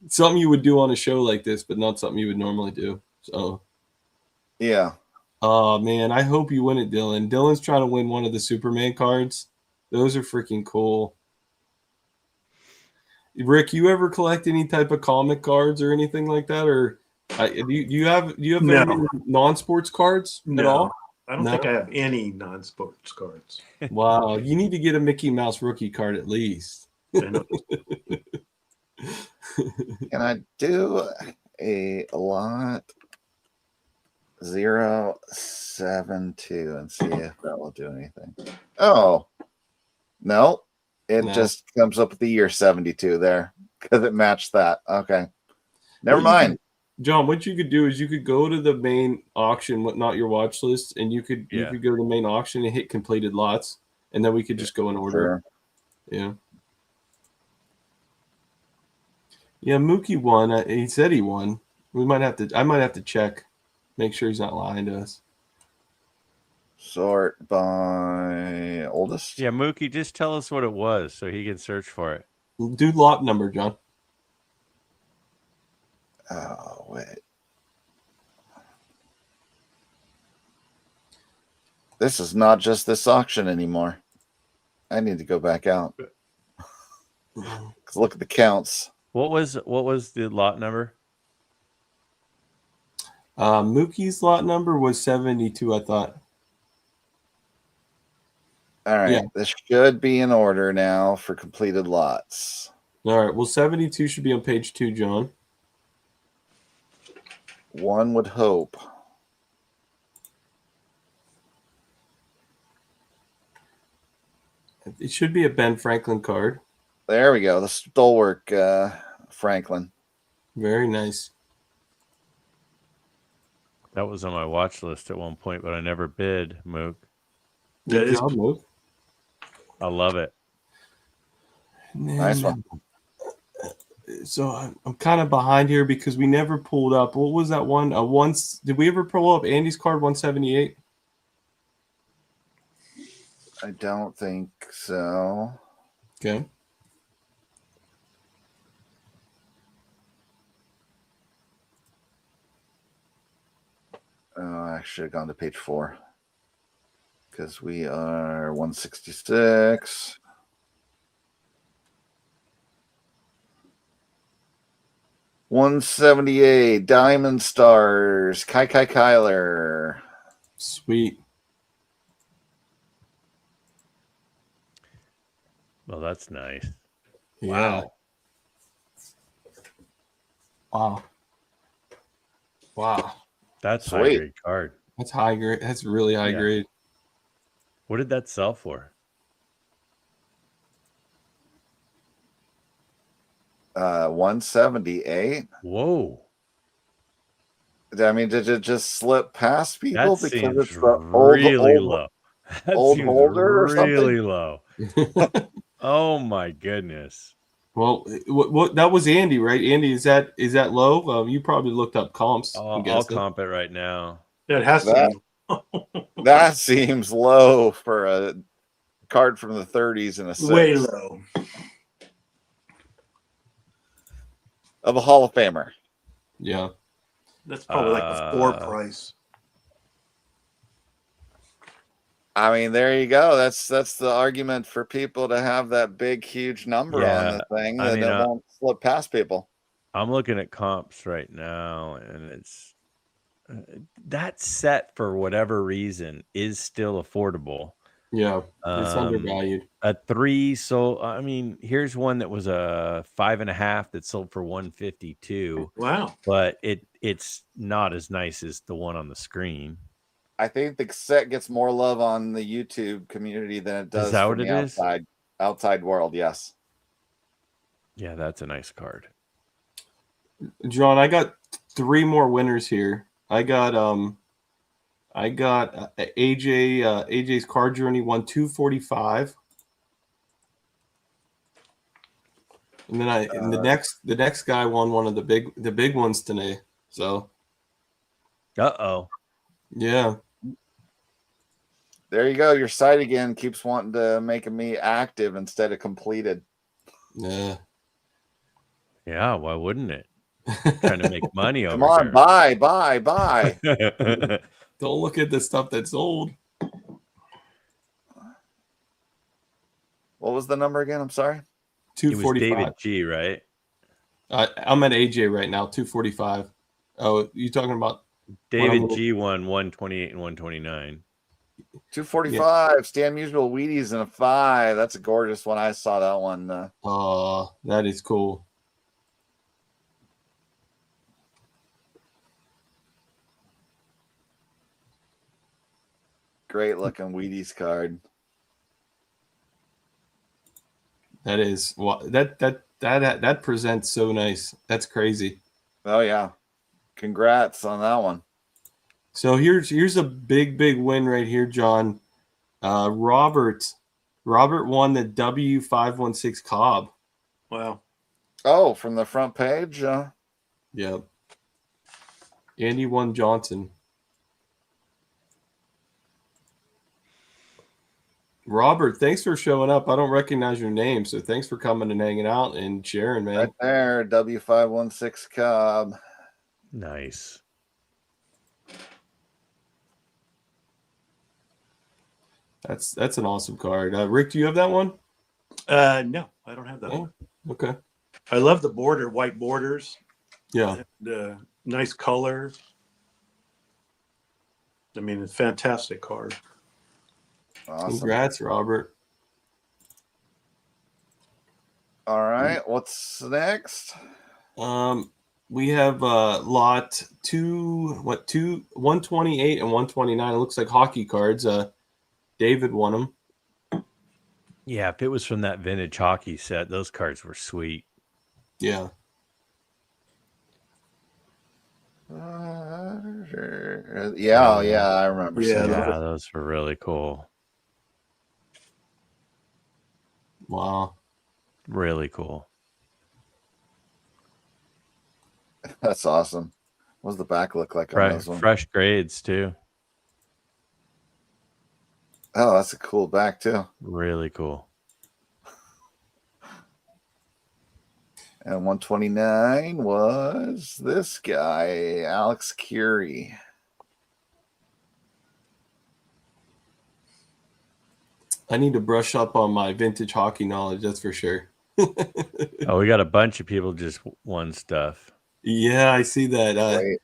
something you would do on a show like this, but not something you would normally do. So, yeah. Oh man, I hope you win it, Dylan. Dylan's trying to win one of the Superman cards. Those are freaking cool. Rick, you ever collect any type of comic cards or anything like that, or do you have any non-sports cards at all? I don't think I have any non-sports cards. Wow, you need to get a Mickey Mouse rookie card at least. Can I do a lot 072 and see if that will do anything? Oh, no. It just comes up with the year 72 there because it matched that. Okay. Never mind. John, what you could do is you could go to the main auction, not your watch list, and you could go to the main auction and hit completed lots, and then we could just go in order. Sure. Yeah. Yeah, Mookie won. He said he won. I might have to check, make sure he's not lying to us. Sort by oldest. Yeah, Mookie, just tell us what it was so he can search for it. Do lot number, John. Oh, wait. This is not just this auction anymore. I need to go back out. Because look at the counts. What was the lot number? Mookie's lot number was 72, I thought. All right. Yeah. This should be in order now for completed lots. All right. Well, 72 should be on page 2, John. One would hope. It should be a Ben Franklin card. There we go. The Stolwerk Franklin. Very nice. That was on my watch list at one point, but I never bid, Mook. Good job, Mook. I love it. Nice one. So I'm kind of behind here because we never pulled up. What was that one? Did we ever pull up Andy's card 178? I don't think so. Okay. I should have gone to page 4 because we are 166. $178 Diamond Stars Kai Kyler. Sweet. Well, that's nice. Yeah. Wow. That's Sweet. high grade card. That's high grade. That's really high grade. What did that sell for? 178. Whoa. I mean, did it just slip past people That because seems it's the really low. That old seems holder or really something? low. Oh my goodness. Well, what that was Andy, right? Andy, is that low? You probably looked up comps. I'll comp it right now. Yeah, it has That- to That seems low for a card from the 30s and a be 6 way low. of a Hall of Famer. Yeah. That's probably like a 4 price. I mean, there you go. That's the argument for people to have that big, huge number on the thing that it won't slip past people. I'm looking at comps right now, and it's that set for whatever reason is still affordable. Yeah, it's undervalued. A 3 sold. I mean, here's one that was a 5.5 that sold for 152. Wow. But it's not as nice as the one on the screen. I think the set gets more love on the YouTube community than it does from the outside world. Yes. Yeah, that's a nice card. John, I got 3 more winners here. I got AJ's Card Journey won 245. And then the next guy won one of the big ones today. So yeah. There you go. Your site again keeps wanting to make me active instead of completed. Yeah. Yeah, why wouldn't it? Trying to make money over Come on, there. buy. Don't look at the stuff that's old. What was the number again? I'm sorry. 245. It was David G, right? I'm at AJ right now, 245. Oh, you talking about David G won 128 and 129. 245. Yeah. Stan Musial Wheaties in a 5. That's a gorgeous one. I saw that one. Oh, that is cool. Great looking Wheaties card. That is that presents so nice. That's crazy. Oh yeah. Congrats on that one. So here's a big win right here, John. Robert won the W516 Cobb. Wow. Oh, from the front page? Yeah. Andy won Johnson. Robert, thanks for showing up. I don't recognize your name, so thanks for coming and hanging out and sharing, man. Right there, W516 Cobb. Nice. That's an awesome card. Rick, do you have that one? No, I don't have that Oh, one. okay. I love the border, white borders. Yeah. And, nice color. I mean, it's a fantastic card. Awesome. Congrats, Robert. All right, what's next? We have lot 128 and 129. It looks like hockey cards. David won them. Yeah, if it was from that vintage hockey set, those cards were sweet. Yeah. Yeah, I remember. Yeah, seeing Yeah, that. those were really cool. Wow. Really cool. That's awesome. What does the back look like on those ones? Fresh grades too. Oh, that's a cool back too. Really cool. And 129 was this guy, Alex Curie. I need to brush up on my vintage hockey knowledge, that's for sure. Oh, we got a bunch of people just won stuff. Yeah, I see that. Right.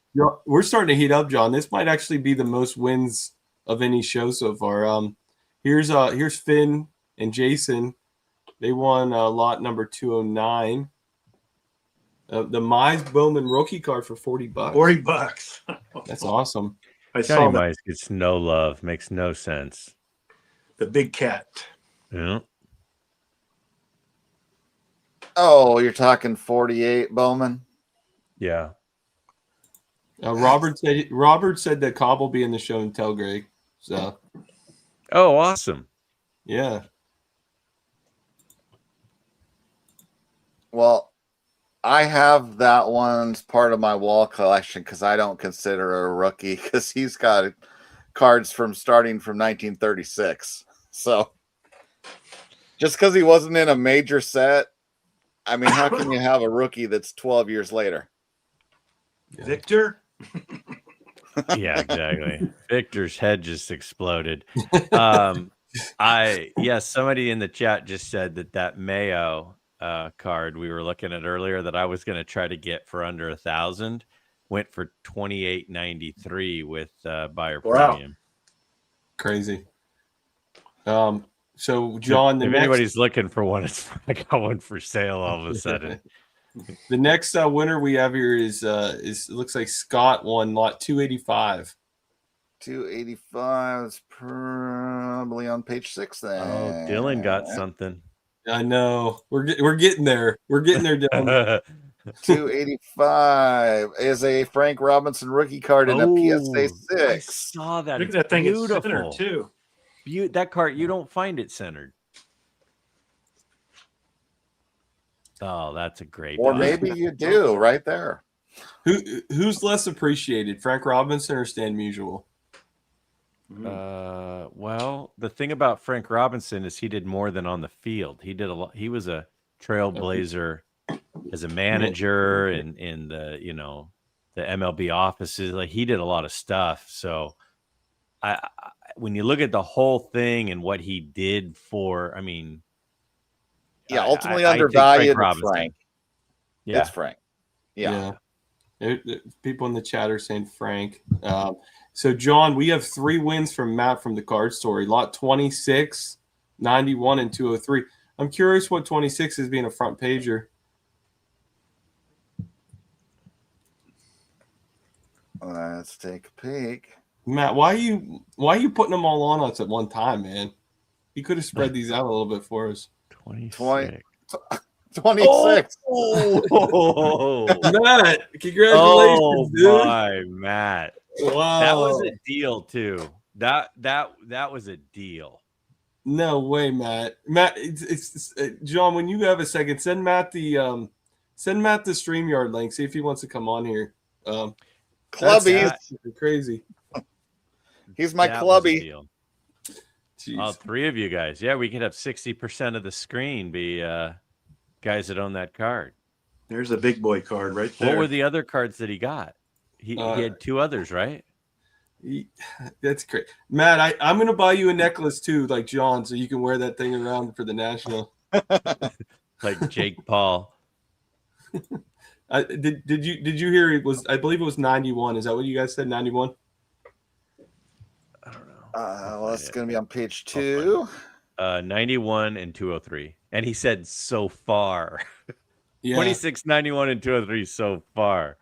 We're starting to heat up, John. This might actually be the most wins of any show so far. Here's Finn and Jason. They won lot number 209. The Mize Bowman rookie card for $40. $40. That's awesome. I Johnny saw that. Mice gets no love. Makes no sense. The big cat. Yeah. Oh, you're talking 48 Bowman? Yeah. Robert said that Cobb will be in the show and tell Greg. So Oh, awesome. yeah. Well, I have that one's part of my wall collection because I don't consider a rookie because he's got cards starting from 1936. So just because he wasn't in a major set, I mean, how can you have a rookie that's 12 years later? Victor? Yeah, exactly. Victor's head just exploded. Somebody in the chat just said that Mayo card we were looking at earlier that I was going to try to get for under 1,000 went for $28.93 with buyer premium. Crazy. So John, if anybody's looking for one, I got one for sale all of a sudden. The next winner we have here is it looks like Scott won lot 285. 285 is probably on page 6 then. Oh, Dylan got something. I know. We're getting there. We're getting there, Dylan. 285 is a Frank Robinson rookie card in a PSA 6. I saw that. Look It's at that thing. beautiful. It's centered too. That card, you don't find it centered. Oh, that's a great. Or buy. maybe you do right there. Who's less appreciated, Frank Robinson or Stan Musial? Well, the thing about Frank Robinson is he did more than on the field. He did a lot. He was a trailblazer as a manager and in the the MLB offices. Like he did a lot of stuff. So I when you look at the whole thing and what he did for, I mean, yeah, ultimately I take undervalued Frank. Yeah. It's Frank. Yeah. People in the chat are saying Frank. So, John, we have 3 wins from Matt from the Card Story. Lot 26, 91, and 203. I'm curious what 26 is being a front pager. Let's take a peek. Matt, why are you putting them all on us at one time, man? You could have spread these out a little bit for us. 26. 26. Oh, Matt, congratulations, dude. Oh my, Matt. Wow. That was a deal too. That was a deal. No way, Matt. Matt, it's John. When you have a second, send Matt the StreamYard link. See if he wants to come on here. Clubby. That's crazy. He's my That was a clubby. deal. Jeez. All 3 of you guys. Yeah, we could have 60% of the screen be guys that own that card. There's a big boy card right there. What were the other cards that he got? He had two others, right? That's great, Matt. I'm gonna buy you a necklace too, like John, so you can wear that thing around for the national. Like Jake Paul. Did you hear it was? I believe it was 91. Is that what you guys said? 91. I don't know. Well, it's going to be on page 2. 91 and 203, and he said so far. Yeah. 26, 91, and 203 so far.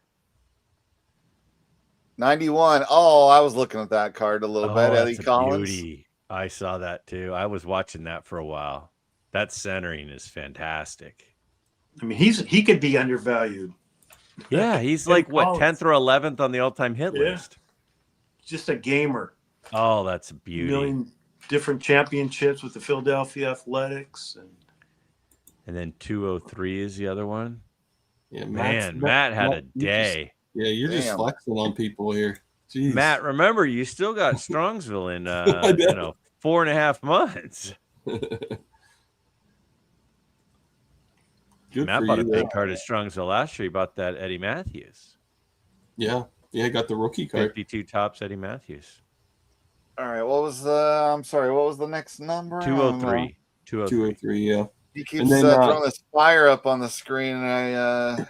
91. Oh, I was looking at that card a little bit. Eddie That's a Collins. beauty. I saw that too. I was watching that for a while. That centering is fantastic. I mean, he could be undervalued. Yeah, he's like what, 10th or 11th on the all-time hit list. Just a gamer. Oh, that's a beauty. Million different championships with the Philadelphia Athletics, and then 203 is the other one. Yeah, Matt had a day. You're just flexing on people here. Jeez. Matt, remember, you still got Strongsville in 4.5 months. Matt bought a big card at Strongsville last year. He bought that Eddie Matthews. Yeah, got the rookie card. 52 tops Eddie Matthews. All right, what was the next number? 203. 203, yeah. He keeps throwing this fire up on the screen, and I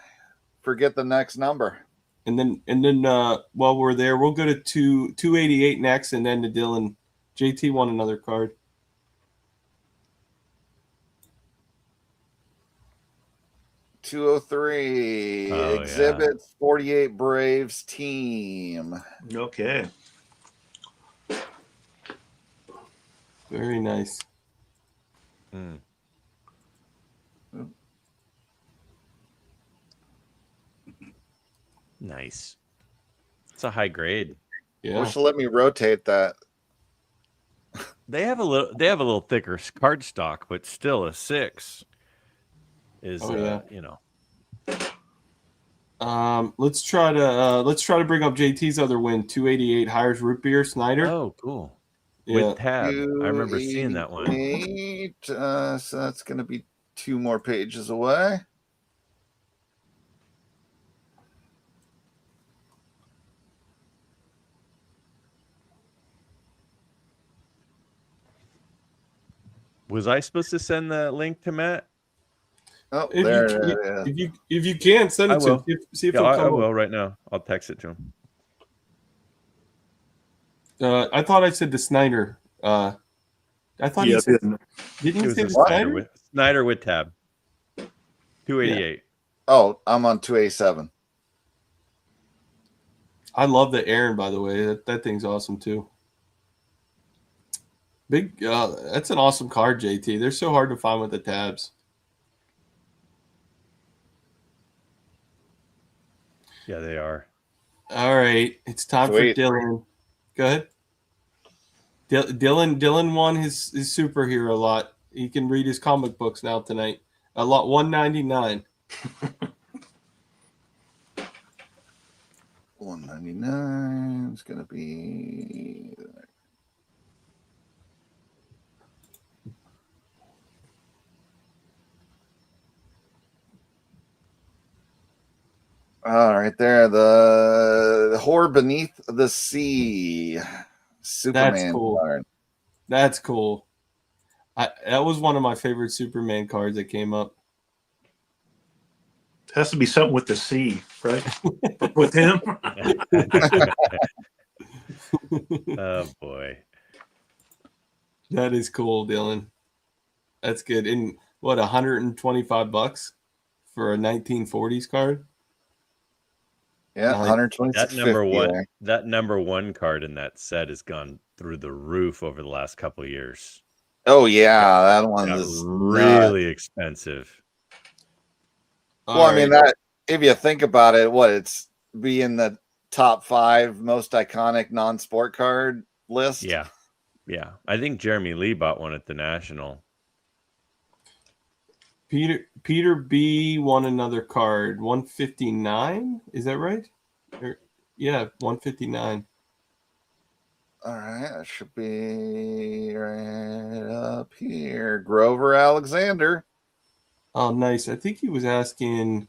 forget the next number. And then while we're there, we'll go to 288 next, and then to Dylan. JT won another card. $203 exhibits 48 Braves team. Okay. Very nice. Nice. It's a high grade. Yeah. Wish to let me rotate that. They have a little thicker card stock, but still a 6 is let's try to bring up JT's other win. 288 hires root beer Snyder. Oh, cool. Yeah. With tab. I remember seeing that one. So that's going to be 2 more pages away. Was I supposed to send the link to Matt? Oh, if you can send it to him, see if he'll come. I will right now. I'll text it to him. I thought I said the Snyder. I thought he said. Didn't you say the Snyder? Snyder with tab. 288. Yeah. Oh, I'm on 287. I love the Aaron, by the way. That thing's awesome too. Big. That's an awesome card, JT. They're so hard to find with the tabs. Yeah, they are. All right, it's time for Dylan. Go ahead. Dylan won his superhero lot. He can read his comic books now tonight. A lot $199. $199 is going to be. All right, there, the Horror Beneath the Sea, Superman. That's cool. Card. That's cool. That was one of my favorite Superman cards that came up. It has to be something with the sea, right? With him. Oh boy, that is cool, Dylan. That's good. And what, $125 for a 1940s card? Yeah, 126. That number one card in that set has gone through the roof over the last couple of years. Oh yeah, that one is really expensive. Well, I mean, that if you think about it, it's be in the top 5 most iconic non-sport card list. Yeah. I think Jeremy Lee bought one at the National. Peter B won another card, 159. Is that right? Yeah, 159. All right, that should be right up here. Grover Alexander. Oh, nice. I think he was asking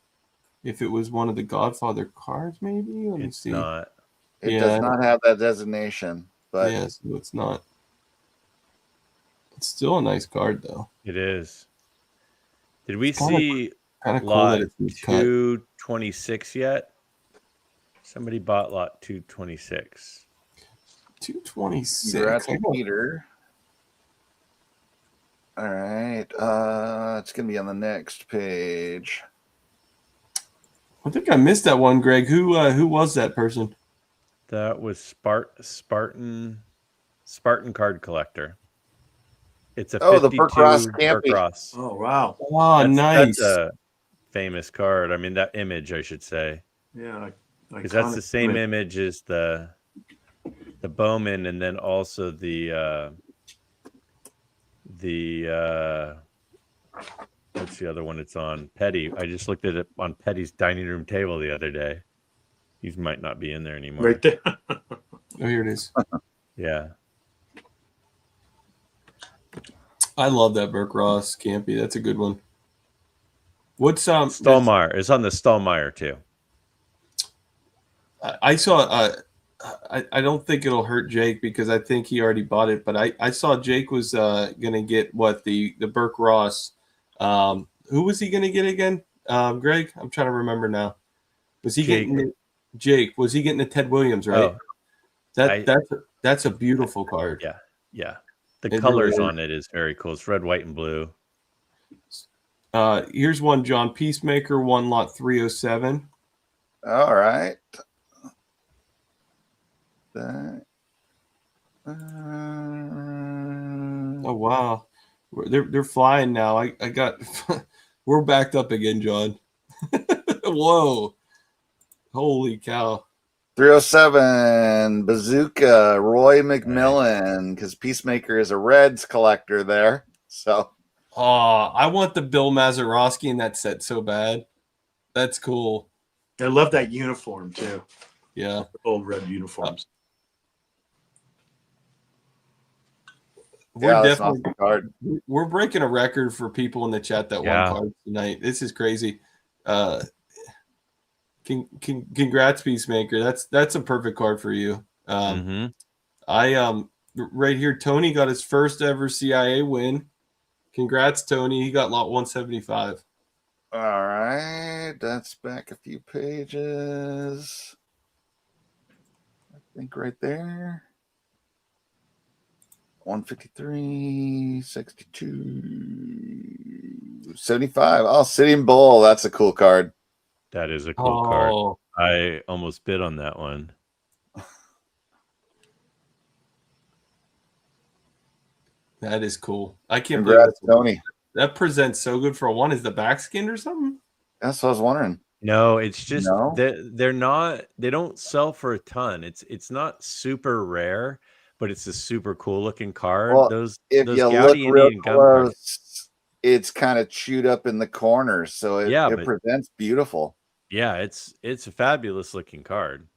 if it was one of the Godfather cards, maybe. Let me It's see. not. It Yeah. does not have that designation, but Yeah, so it's not. It's still a nice card, though. It is. Did we It's kinda- see Kind of cool lot that it's cut. 226 yet? Somebody bought lot 226. 226. congrats, Peter. All right. It's gonna be on the next page. I think I missed that one, Greg. Who was that person? That was Spartan card collector. It's a the 52 Burke Ross Campy. Burke Ross. Oh wow. Oh, nice. That's a famous card. I mean, that image, I should say, Yeah. because that's the same iconic image as the Bowman, and then also the what's the other one? It's on Petty. I just looked at it on Petty's dining room table the other day. He might not be in there anymore. right there. Oh, here it is. Yeah. I love that Burke Ross Campy. That's a good one. What's Stallmeyer? It's on the Stallmeyer too. I saw. I don't think it'll hurt Jake because I think he already bought it. But I saw Jake was gonna get what the Burke Ross. Who was he gonna get again? Greg, I'm trying to remember now. Was he getting Jake? Was he getting the Ted Williams? Right. Oh, that's a beautiful card. Yeah, yeah. The It colors really is. on it is very cool. It's red, white, and blue. Here's one, John Peacemaker, one lot 307. All right. Oh wow, they're flying now. I got we're backed up again, John. Whoa, holy cow! 307 Bazooka Roy McMillan, because Peacemaker is a Reds collector there. So Oh, I want the Bill Mazeroski in that set so bad. That's cool. I love that uniform too. Yeah. Old red uniforms. We're that's an definitely awesome card. we're breaking a record for people in the chat that won cards tonight. This is crazy. Congrats, Peacemaker. That's a perfect card for you. I right here, Tony got his first ever CIA win. Congrats, Tony. He got lot 175. All right, that's back a few pages. I think right there. 153, 62, 75. Oh, Sitting Bull. That's a cool card. That is a cool card. I almost bid on that one. That is cool. I can't Congrats, believe Tony. That presents so good for a one. Is the back skinned or something? That's what I was wondering. No, it's just they're not. They don't sell for a ton. It's not super rare, but it's a super cool looking card. Well, those if those you Gaudy look real Indian gum cards. close, it's kind of chewed up in the corners, so it presents beautiful. Yeah, it's a fabulous looking card.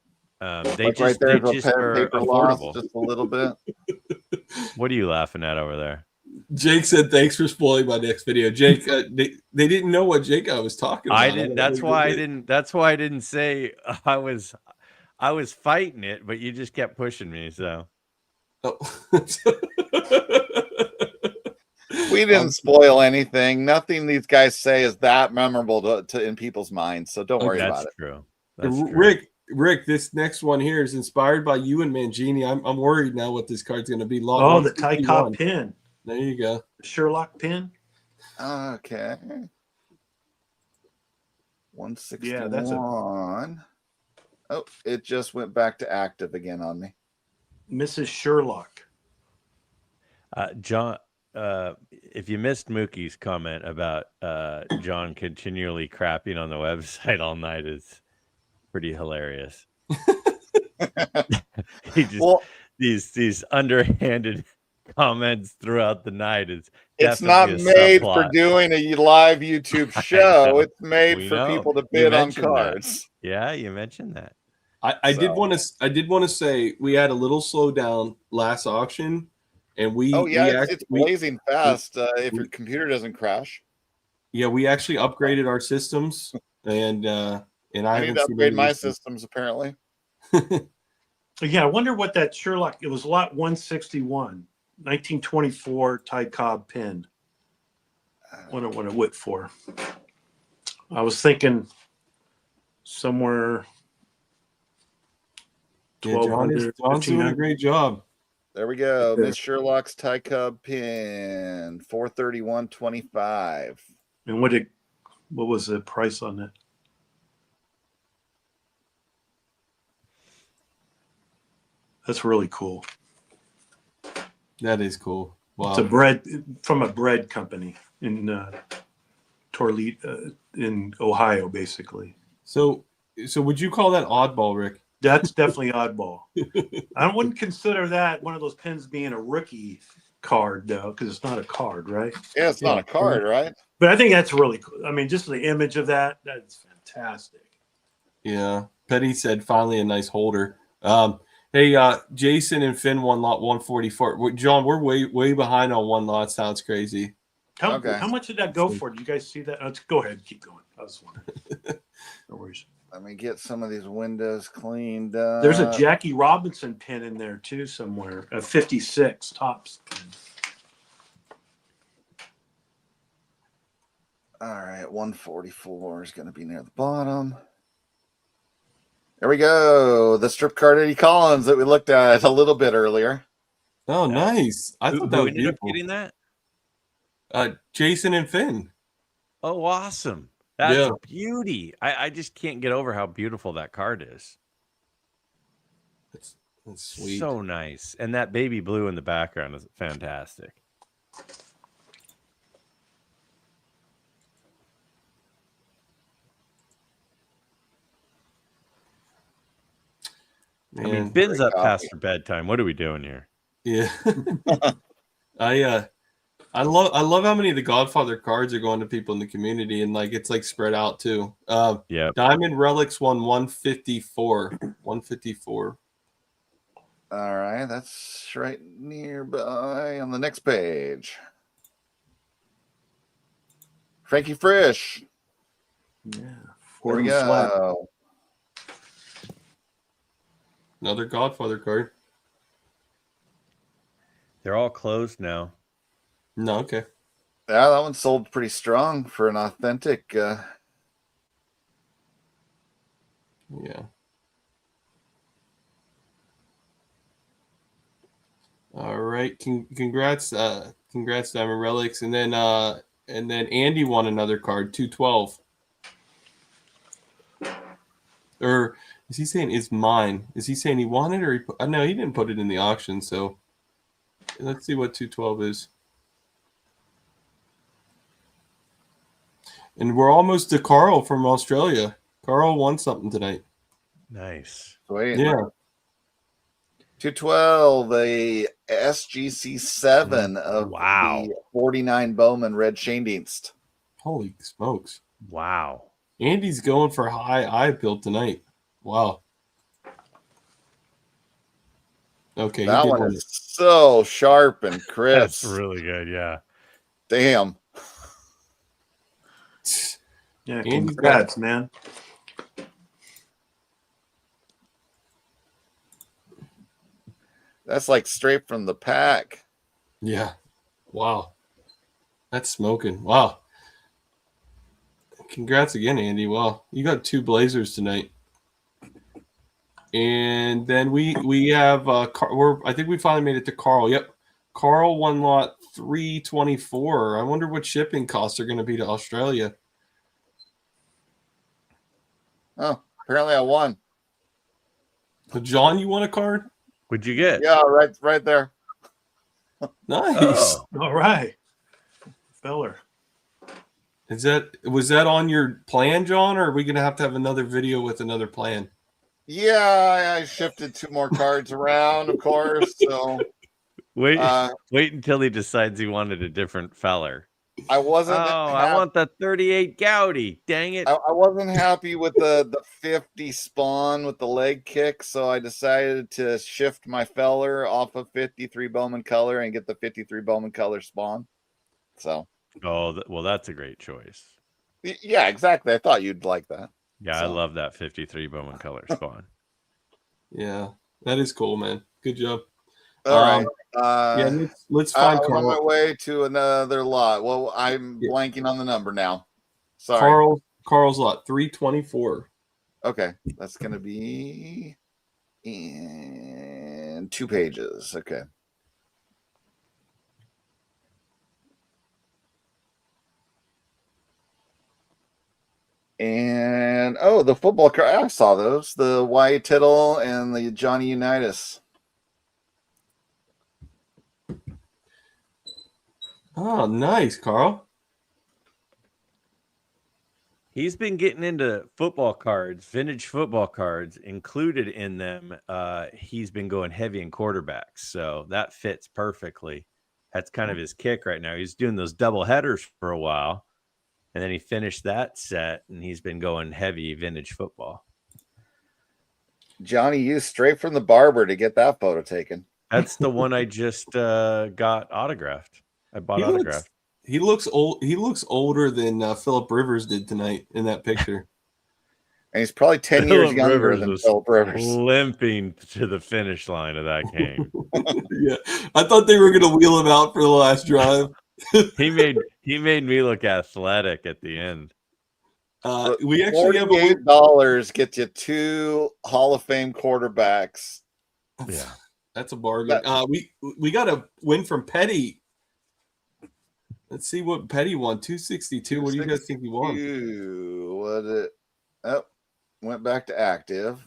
They like just right they just are paper loss, affordable. just a little bit. What are you laughing at over there? Jake said, "Thanks for spoiling my next video." Jake, they didn't know what Jake I was talking about. I didn't. That's why I didn't. That's why I didn't say I was fighting it, but you just kept pushing me. So. Oh. We didn't spoil anything. Nothing these guys say is that memorable to in people's minds. So don't worry about it. True. That's true. Rick, this next one here is inspired by you and Mangini. I'm worried now what this card's going to be. Oh, the Ty Cobb pin. There you go. Sherlock pin. Okay. 161. Yeah, that's Oh, it just went back to active again on me. Mrs. Sherlock. John, if you missed Mookie's comment about John continually crapping on the website all night, is pretty hilarious. He just these underhanded comments throughout the night is it's not made for doing a live YouTube show. It's made for people to bid on cards. That. Yeah, you mentioned that. I did want to say we had a little slowdown last auction, and it's blazing fast if your computer doesn't crash. Yeah, we actually upgraded our systems and I I need haven't to seen upgrade any my recent- systems, apparently. Yeah, I wonder what that Sherlock. It was lot 161, 1924 Ty Cobb pin. Wonder what it went for. I was thinking somewhere Yeah, John's 1200, doing a great job. There we go. Yeah. Miss Sherlock's Ty Cub pin, 431.25. And what was the price on that? That's really cool. That is cool. Wow. It's a bread from a bread company in Toledo, in Ohio, basically. So would you call that oddball, Rick? That's definitely oddball. I wouldn't consider that one of those pins being a rookie card, though, because it's not a card, right? Yeah, it's not a card, right? But I think that's really cool. I mean, just the image of that's fantastic. Yeah. Petty said finally a nice holder. Hey, Jason and Finn won lot 144. John, we're way behind on one lot. Sounds crazy. How Okay. much did that go for? Did you guys see that? Go ahead, keep going. I was wondering. No worries. Let me get some of these windows cleaned up. There's a Jackie Robinson pin in there too somewhere. A 56 tops pin. All right, 144 is going to be near the bottom. There we go. The strip card Eddie Collins that we looked at a little bit earlier. Oh, nice. I thought that Who was ended up beautiful. getting that? Jason and Finn. Oh, awesome. That's Yeah. a beauty. I just can't get over how beautiful that card is. That's sweet. So nice. And that baby blue in the background is fantastic. Man. I mean, Ben's Great up copy. past her bedtime. What are we doing here? Yeah. I love how many of the Godfather cards are going to people in the community, and like it's like spread out too. Yeah. Diamond Relics won 154. 154. All right, that's right nearby on the next page. Frankie Frisch. Yeah. There Four we and flat. go. Another Godfather card. They're all closed now. No, okay. Yeah, that one sold pretty strong for an authentic. Yeah. All right. Congrats, Diamond Relics, and then Andy won another card, 212. Or is he saying it's mine? Is he saying he won it, or no? He didn't put it in the auction. So let's see what 212 is. And we're almost to Carl from Australia. Carl won something tonight. Nice. Sweet. Yeah. 212, the SGC 7 of Wow. the 49 Bowman Red Schadendienst. Holy smokes. Wow. Andy's going for high eye build tonight. Wow. Okay. That he did one win is so sharp and crisp. That's really good. Yeah. Damn. it. Yeah, Andy's congrats, man. That's like straight from the pack. Yeah. Wow. That's smoking. Wow. Congrats again, Andy. Wow. You got 2 Blazers tonight. And then we have I think we finally made it to Carl. Yep. Carl won lot 324. I wonder what shipping costs are going to be to Australia. Oh, apparently I won. So John, you won a card? What'd you get? Yeah, right there. Nice. Oh. All right. Feller. Was that on your plan, John, or are we going to have another video with another plan? Yeah, I shifted 2 more cards around, of course. So Wait until he decides he wanted a different feller. I wasn't. I want the 38 Gowdy. Dang it. I wasn't happy with the 50 spawn with the leg kick, so I decided to shift my feller off of 53 Bowman color and get the 53 Bowman color spawn. So, Oh, well, that's a great choice. Yeah, exactly. I thought you'd like that. Yeah, I So. love that 53 Bowman color spawn. Yeah, that is cool, man. Good job. All right. Yeah, let's find I'm on my Carl. way to another lot. Well, I'm Yeah. blanking on the number now. Sorry. Carl's lot 324. Okay, that's gonna be in 2 pages. Okay. And the football car. I saw those. The Wyatt Tittle and the Johnny Unitas. Oh, nice, Carl. He's been getting into football cards, vintage football cards. Included in them, he's been going heavy in quarterbacks, so that fits perfectly. That's kind of his kick right now. He's doing those double headers for a while, and then he finished that set, and he's been going heavy vintage football. Johnny used straight from the barber to get that photo taken. That's the one I just got autographed. I bought autographed. He looks old. He looks older than Philip Rivers did tonight in that picture. And he's probably 10 years younger than Philip Rivers. Limping to the finish line of that game. Yeah, I thought they were going to wheel him out for the last drive. He made me look athletic at the end. We actually have $48 gets you 2 Hall of Fame quarterbacks. Yeah, that's a bargain. We got a win from Petty. Let's see what Petty won. 262. What do you guys think he won? Went back to active.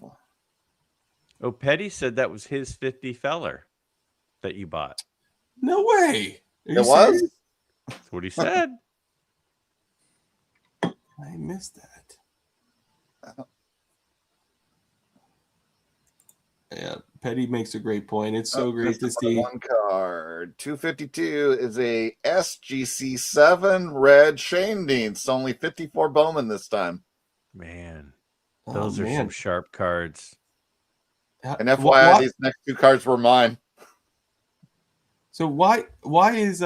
Oh, Petty said that was his 50 feller that you bought. No way. It was? That's what he said. I missed that. Yeah, Petty makes a great point. It's so great to see. One card. 252 is a SGC7 red Shane Dean. It's only 54 Bowman this time. Man, those are some sharp cards. And FYI, these next 2 cards were mine. So why is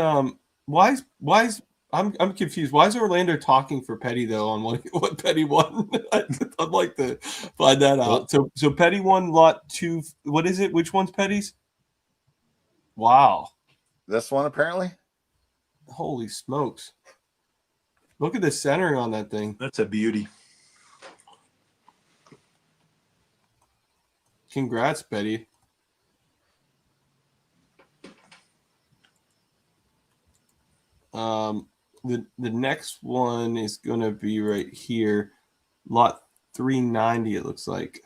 I'm confused. Why is Orlando talking for Petty though on what Petty won? I'd like to find that out. So Petty won lot 2. What is it? Which one's Petty's? Wow. This one apparently. Holy smokes! Look at the centering on that thing. That's a beauty. Congrats, Petty. The next one is going to be right here, lot 390. It looks like.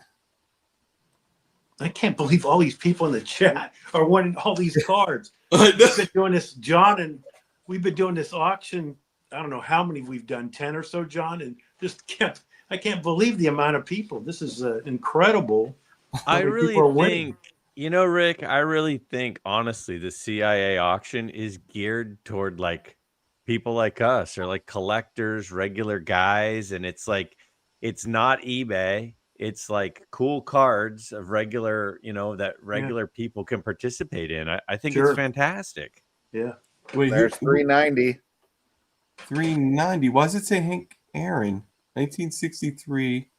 I can't believe all these people in the chat are wanting all these cards. We've been doing this, John, and we've been doing this auction. I don't know how many we've done, 10 or so, John, and I can't believe the amount of people. This is incredible. I really think, Rick, I really think, honestly, the CIA auction is geared toward like people like us or like collectors, regular guys. And it's like, it's not eBay. It's like cool cards of regular, that regular people can participate in. I think it's fantastic. Yeah. Wait, there's 390. 390. Why does it say Hank Aaron? 1963.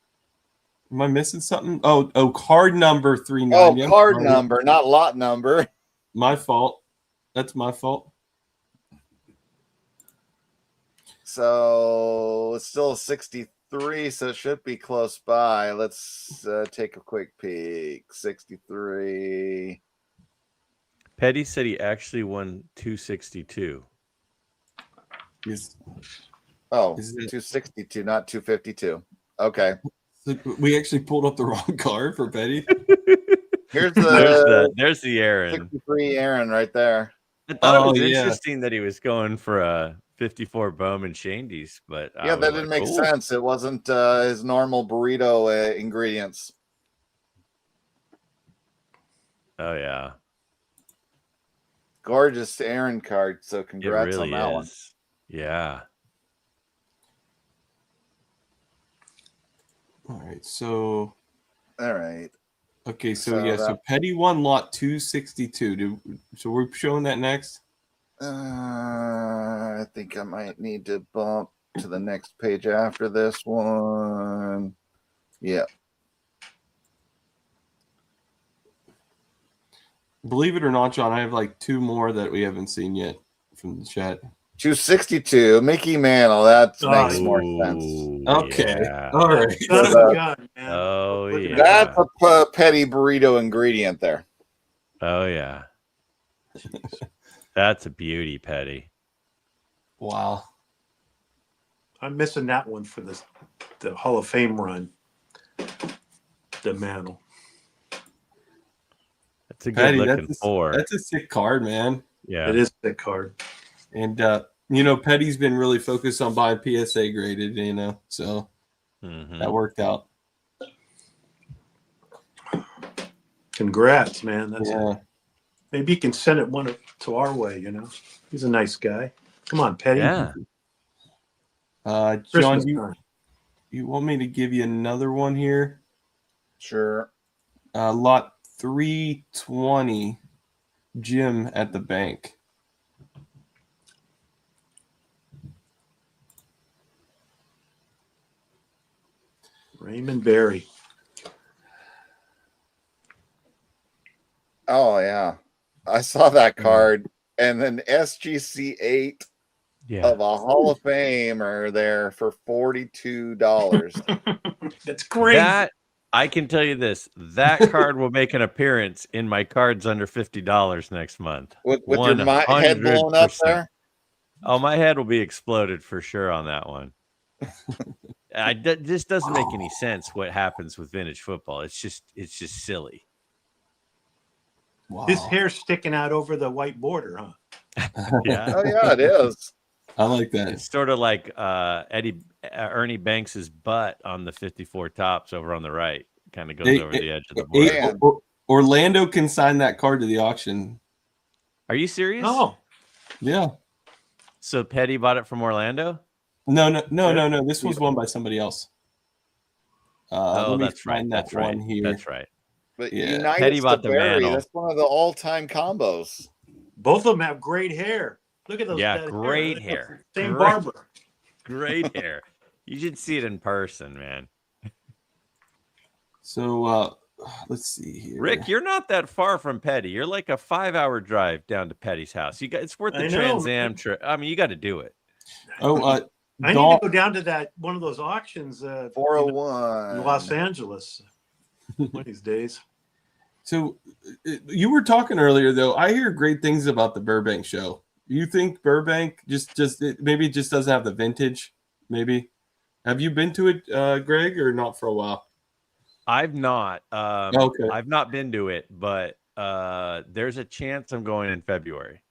Am I missing something? Oh, card number 390. Oh, card number, not lot number. My fault. That's my fault. So it's still 63, so it should be close by. Let's take a quick peek. 63. Petty said he actually won 262. Yes. Oh, 262, not 252. Okay. So we actually pulled up the wrong card for Petty. Here's there's the Aaron. 63 Aaron right there. I thought it was interesting that he was going for a 54 Bowman Shandy's, but yeah, that didn't make sense. It wasn't his normal burrito ingredients. Oh yeah, gorgeous Aaron card. So congrats on that one. Yeah. All right. So. All right. Okay. So Petty won lot 262. So we're showing that next. I think I might need to bump to the next page after this one. Yeah. Believe it or not, John, I have like 2 more that we haven't seen yet from the chat. 262, Mickey Mantle. That Oh, makes more sense. Ooh, Okay. yeah. All right. Son of a gun, man. Oh, Look at yeah. that. That's a petty burrito ingredient there. Oh yeah. That's a beauty, Petty. Wow. I'm missing that one for the Hall of Fame run. The Mantle. That's a good Patty, looking four. that's a sick card, man. Yeah. It is a thick card. And Petty's been really focused on buying PSA graded, so that worked out. Congrats, man. That's Yeah. maybe you can send it one to our way. He's a nice guy. Come on, Petty. Yeah. John, Christmas time. you want me to give you another one here? Sure. Lot 320, Jim at the bank. Raymond Berry. Oh yeah, I saw that card, and then SGC 8 Yeah. of a Hall of Famer there for $42. That's crazy. That I can tell you this. That card will make an appearance in my cards under $50 next month. With your head blown up 100%. there. Oh, my head will be exploded for sure on that one. This doesn't make any sense. What happens with vintage football? It's just silly. Wow. His hair's sticking out over the white border, huh? Yeah. Oh yeah, it is. I like that. It's sort of like Ernie Banks's butt on the 54 tops over on the right. Kind of goes over the edge of the board. Orlando can sign that card to the auction. Are you serious? Oh, Yeah. So Petty bought it from Orlando? No. This was won by somebody else. Let me that's right. find That's that right. one here. That's right. But Yeah. United Petty bought the Barry, mantle. that's one of the all-time combos. both of them have great hair. Look at those. Yeah, that great hair. Same Great. barber. Great hair. You should see it in person, man. So let's see here. Rick, you're not that far from Petty. You're like a 5-hour drive down to Petty's house. It's worth the I know. Trans Am trip. I mean, you got to do it. Oh, I need to go down to one of those auctions 401 in Los Angeles one of these days. So you were talking earlier, though. I hear great things about the Burbank show. You think Burbank maybe it just doesn't have the vintage? Maybe. Have you been to it, Greg, or not for a while? I've not. Okay. I've not been to it, but there's a chance I'm going in February.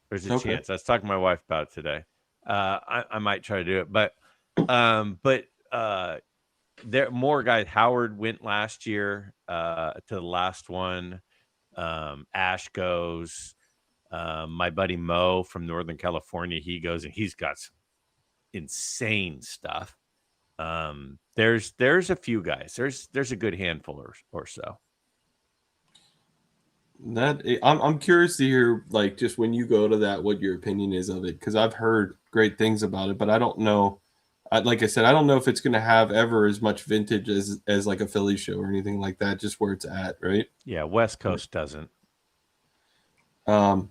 There's a chance. I was talking to my wife about it today. I might try to do it, but there more guys. Howard went last year to the last one. Ash goes. My buddy Mo from Northern California, he goes, and he's got some insane stuff. There's a few guys. There's a good handful or so. I'm curious to hear, like, just when you go to that, what your opinion is of it, because I've heard great things about it, but I don't know. Like I said, I don't know if it's going to have ever as much vintage as like a Philly show or anything like that. Just where it's at, right? Yeah, West Coast doesn't. All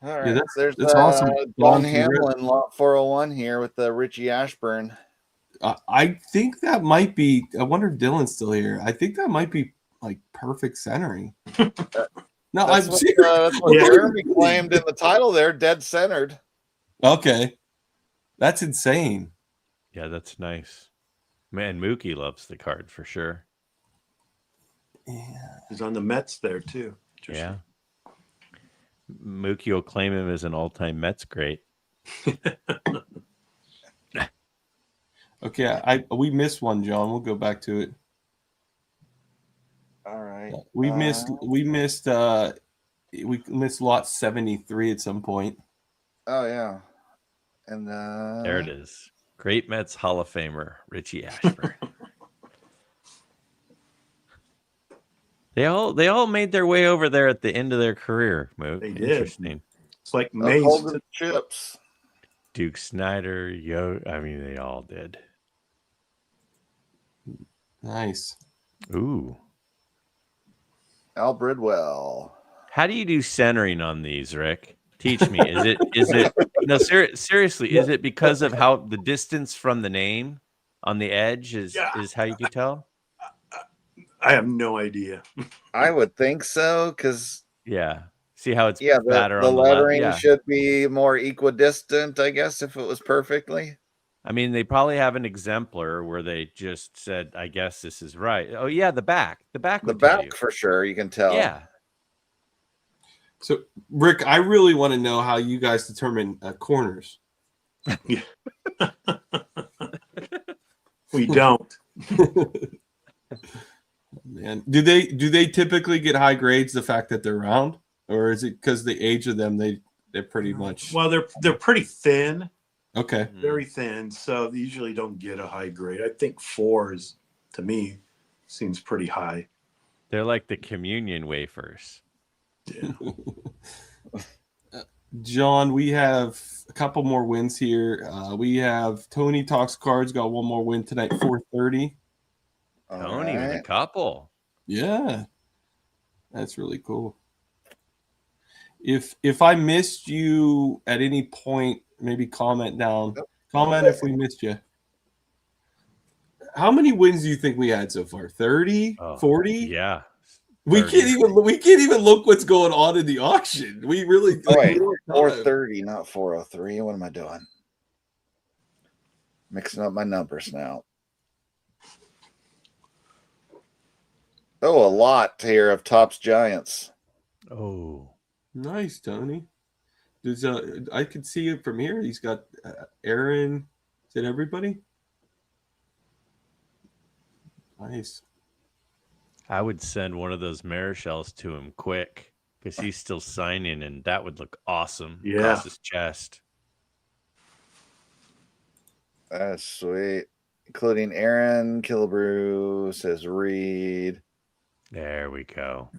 right. Yeah, There's that's awesome. Don Hamlin, lot 401 here with the Richie Ashburn. I think that might be. I wonder if Dylan's still here. I think that might be like perfect centering. No, That's I'm what, serious. that's what Jeremy claimed in the title there, dead centered. Okay, that's insane. Yeah, that's nice. Man, Mookie loves the card for sure. Yeah. He's on the Mets there too. Yeah. Mookie will claim him as an all-time Mets great. Okay, we missed one, John. We'll go back to it. All right. We missed lot 73 at some point. Oh yeah. And There it is. Great Mets Hall of Famer, Richie Ashburn. They all made their way over there at the end of their career. Mook. They did. Interesting. It's like Mays. Golden Chips. Duke Snyder, I mean, they all did. Nice. Ooh. Al Bridwell. How do you do centering on these, Rick? Teach me. Is it no seriously, is it because of how the distance from the name on the edge is how you could tell? I have no idea. I would think so, because Yeah. See how it's the fatter on the lettering left? Yeah. should be more equidistant, I guess, if it was perfectly. I mean, they probably have an exemplar where they just said, I guess this is right. Oh, yeah, the back. The back The would tell you. back for sure, you can tell. Yeah. So, Rick, I really want to know how you guys determine corners. We don't. Man, do they typically get high grades? The fact that they're round, or is it because the age of them? They're pretty much Well, they're pretty thin, okay. very thin, so they usually don't get a high grade. I think 4 is, to me, seems pretty high. They're like the communion wafers. Yeah. John, we have a couple more wins here. We have Tony Talks Cards got one more win tonight, 430. Tony with a couple. Yeah, that's really cool. If I missed you at any point, maybe comment down. Comment if we missed you. How many wins do you think we had so far? 30? 40? Yeah. We can't even look what's going on in the auction. We really wait, 430, not 403. What am I doing? Mixing up my numbers now. Oh, a lot here of Topps Giants. Oh, nice, Tony. Does I could see it from here. He's got Aaron. Is it everybody? Nice. I would send one of those Marishalls to him quick because he's still signing, and that would look awesome across his chest. That's sweet. Including Aaron, Killebrew, says Reed. There we go.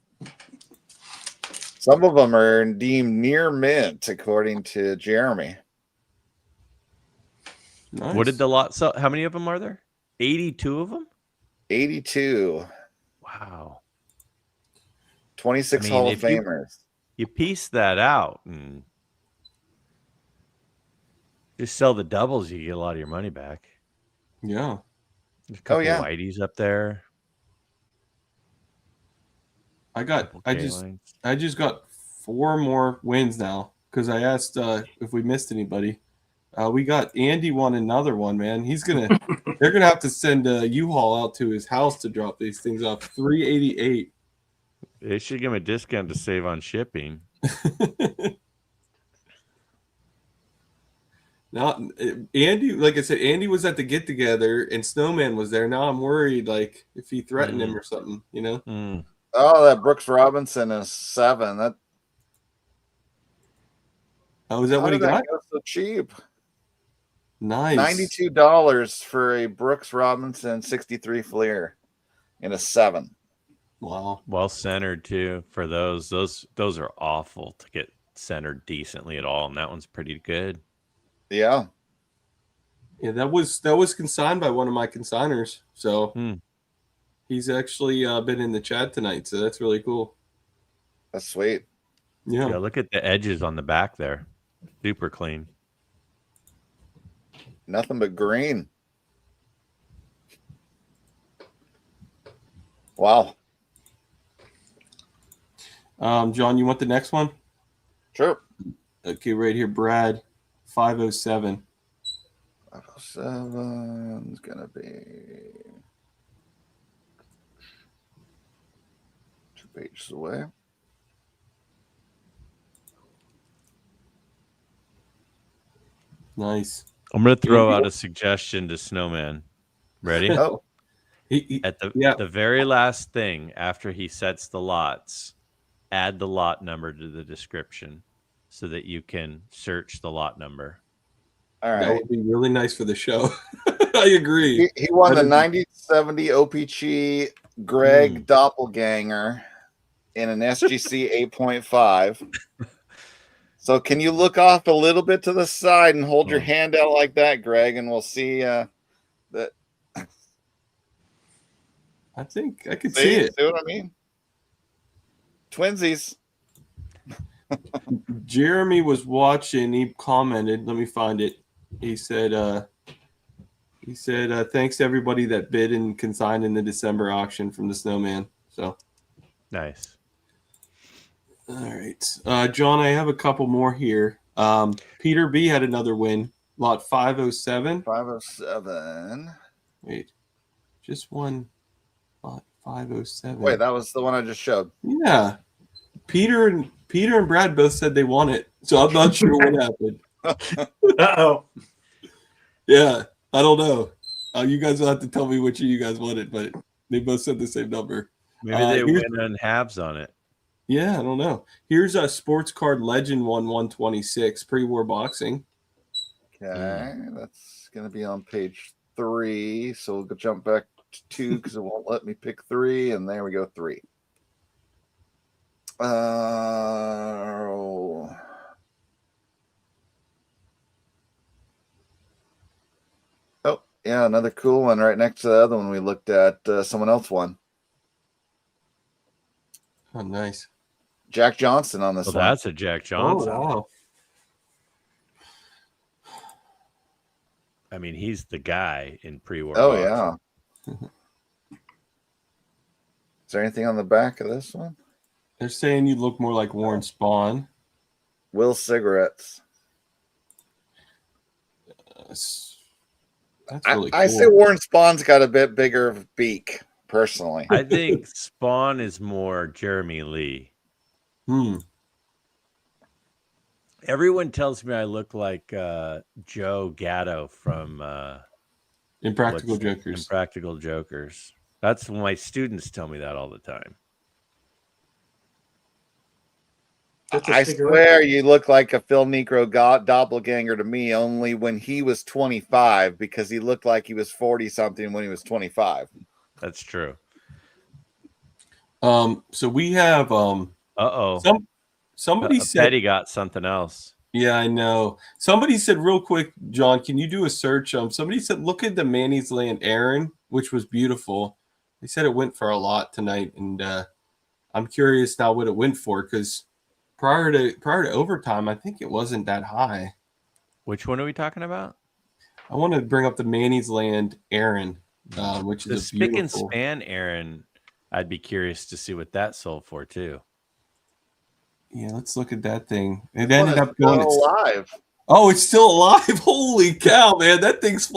Some of them are deemed near mint, according to Jeremy. Nice. What did the lot sell? How many of them are there? 82 of them? 82. Wow. 26 Hall of Famers. You piece that out and just sell the doubles, you get a lot of your money back. Yeah. There's a couple Whiteys up there. I just got 4 more wins now because I asked if we missed anybody. We got Andy won another one, man. They're gonna have to send a U-Haul out to his house to drop these things off. 388. They should give him a discount to save on shipping. Now, Andy, like I said, Andy was at the get together and Snowman was there. Now I'm worried, like if he threatened him or something, you know. Oh, that Brooks Robinson is 7. That. Oh, is that what he got? So cheap. Nice. $92 for a Brooks Robinson 63 Fleer in a 7. Wow. Well centered too. For those are awful to get centered decently at all, and that one's pretty good. Yeah. Yeah, that was consigned by one of my consigners. So he's actually been in the chat tonight, so that's really cool. That's sweet. Yeah. Look at the edges on the back there. Super clean. Nothing but green. Wow. John, you want the next one? Sure. Okay, right here, Brad, 507. 507 is gonna be 2 pages away. Nice. I'm going to throw out a suggestion to Snowman. Ready? Oh. At the very last thing after he sets the lots, add the lot number to the description so that you can search the lot number. All right. That would be really nice for the show. I agree. He won the 9070 OPC Graig Doppelganger in an SGC 8.5. So can you look off a little bit to the side and hold your hand out like that, Greg, and we'll see that. I think I could see it. See what I mean? Twinsies. Jeremy was watching. He commented. Let me find it. He said, thanks to everybody that bid and consigned in the December auction from the Snowman. So Nice. all right. John, I have a couple more here. Peter B had another win. Lot 507. 507. Wait, just one. Lot 507. Wait, that was the one I just showed. Yeah. Peter and Brad both said they won it. So I'm not sure what happened. Uh-oh. Yeah, I don't know. You guys will have to tell me which of you guys won it, but they both said the same number. Maybe they went on halves on it. Yeah, I don't know. Here's a sports card legend 126 pre-war boxing. Okay, that's going to be on page 3. So we'll go jump back to 2 because it won't let me pick 3. And there we go, 3. Oh, yeah, another cool one right next to the other one we looked at. Someone else won. Oh, nice. Jack Johnson on this Well, one. that's a Jack Johnson. Oh, wow. I mean, he's the guy in pre-war. Oh, boxing. yeah. Is there anything on the back of this one? They're saying you look more like Warren Spahn. Will Cigarettes. That's really cool. I say Warren Spawn's got a bit bigger of a beak, personally. I think Spawn is more Jeremy Lee. Everyone tells me I look like Joe Gatto from Impractical Jokers. Impractical Jokers. That's my students tell me that all the time. I swear you look like a Phil Negro doppelganger to me, only when he was 25, because he looked like he was 40-something when he was 25. That's true. So we have somebody said Petty got something else. Yeah, I know. Somebody said real quick, John, can you do a search? Somebody said look at the Manny's Land Aaron, which was beautiful. They said it went for a lot tonight, and I'm curious now what it went for, because prior to overtime, I think it wasn't that high. Which one are we talking about? I want to bring up the Manny's Land Aaron, which The is spick and beautiful. span Aaron. I'd be curious to see what that sold for too. Yeah, let's look at that thing. It ended up Still going alive. Oh, it's still alive. Holy cow, man. That thing's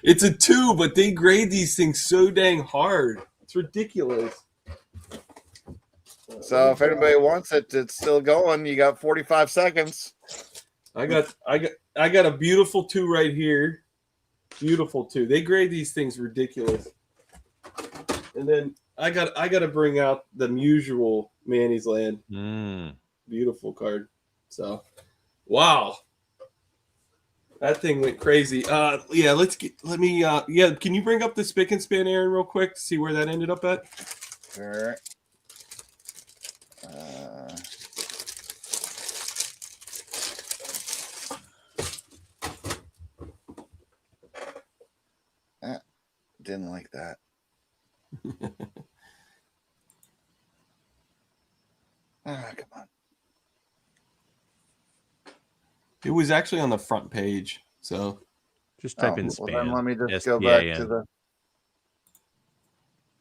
it's a 2, but they grade these things so dang hard. It's ridiculous. So if anybody wants it, it's still going. You got 45 seconds. I got a beautiful 2 right here. Beautiful 2. They grade these things ridiculous. And then I got to bring out the usual Manny's Land. Beautiful card. So, wow. That thing went crazy. Yeah, can you bring up the spick and span, Aaron, real quick to see where that ended up at? Sure. Didn't like that. Come on. It was actually on the front page. So just type in Well, span. then let me just S-P-A-N. go back to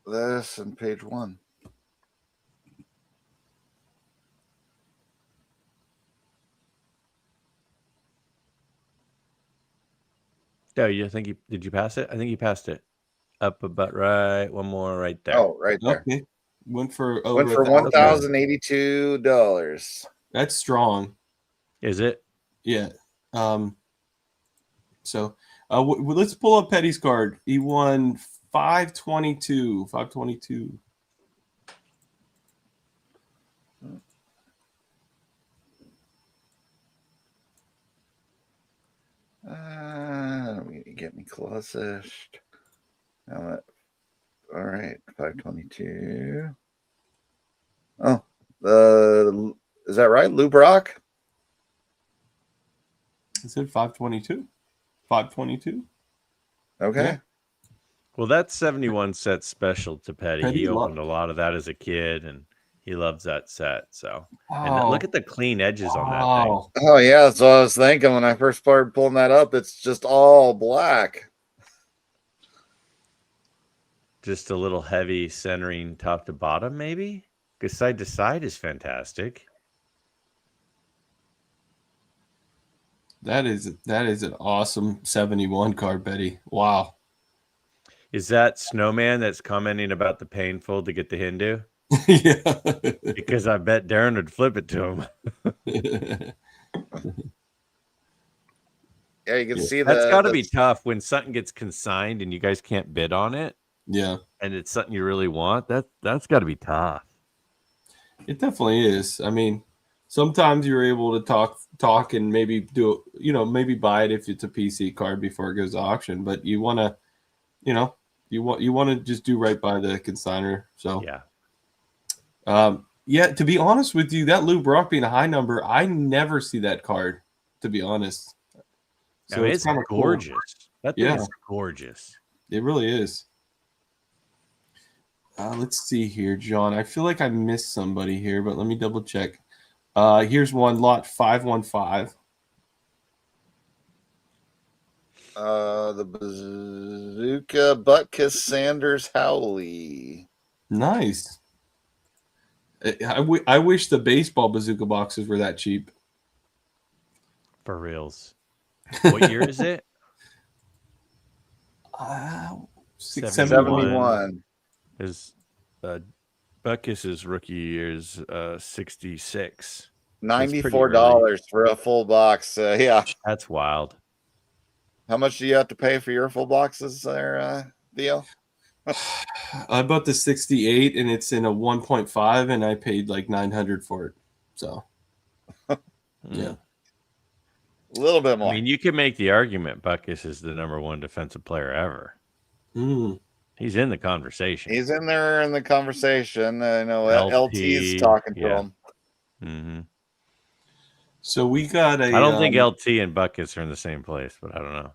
this and page 1. Oh, did you pass it? I think you passed it. Up about right. One more right there. Oh, right there. okay. Went for $1,082. That's strong. Is it? Yeah. So let's pull up Petty's card. He won 522. 522. Get me closest. All right, 522. Oh, is that right? Lou Brock? It said 522. 522. Okay. Yeah. Well, that 71 set's special to Petty. Petty He lo- opened a lot of that as a kid, and he loves that set. So, and Wow. look at the clean edges on that thing. Wow. Oh yeah, that's what I was thinking when I first started pulling that up. It's just all black. Just a little heavy centering top to bottom, maybe? Because side to side is fantastic. That is an awesome 71 card, Betty. Wow. Is that Snowman that's commenting about the painful to get the Hindu? Yeah. Because I bet Darren would flip it to him. Yeah, you can Yeah. see That's got to the be tough when something gets consigned and you guys can't bid on it, Yeah. and it's something you really want. That's got to be tough. It definitely is. I mean, sometimes you're able to talk and maybe do, maybe buy it if it's a PC card before it goes to auction, but you want to, you want to just do right by the consignor. So, Yeah. to be honest with you, that Lou Brock being a high number, I never see that card, to be honest. I mean, it's kind of gorgeous. cool. That thing Yeah. is gorgeous. It really is. Let's see here, John. I feel like I missed somebody here, but let me double check. Here's one, lot 515. The Bazooka Butkus Sanders Howley. Nice. I wish the baseball bazooka boxes were that cheap. For reals. What year is it? 71. His Buckus's rookie year is 66. $94 for a full box. Yeah. That's wild. How much do you have to pay for your full boxes there, Theo? I bought the 68 and it's in a 1.5 and I paid like 900 for it. So, yeah. A little bit more. I mean, you can make the argument Buckus is the number one defensive player ever. He's in the conversation. He's in there in the conversation. I know LT, LT's talking to yeah. him. Mm-hmm. So we got a. I don't think LT and Buckus are in the same place, but I don't know.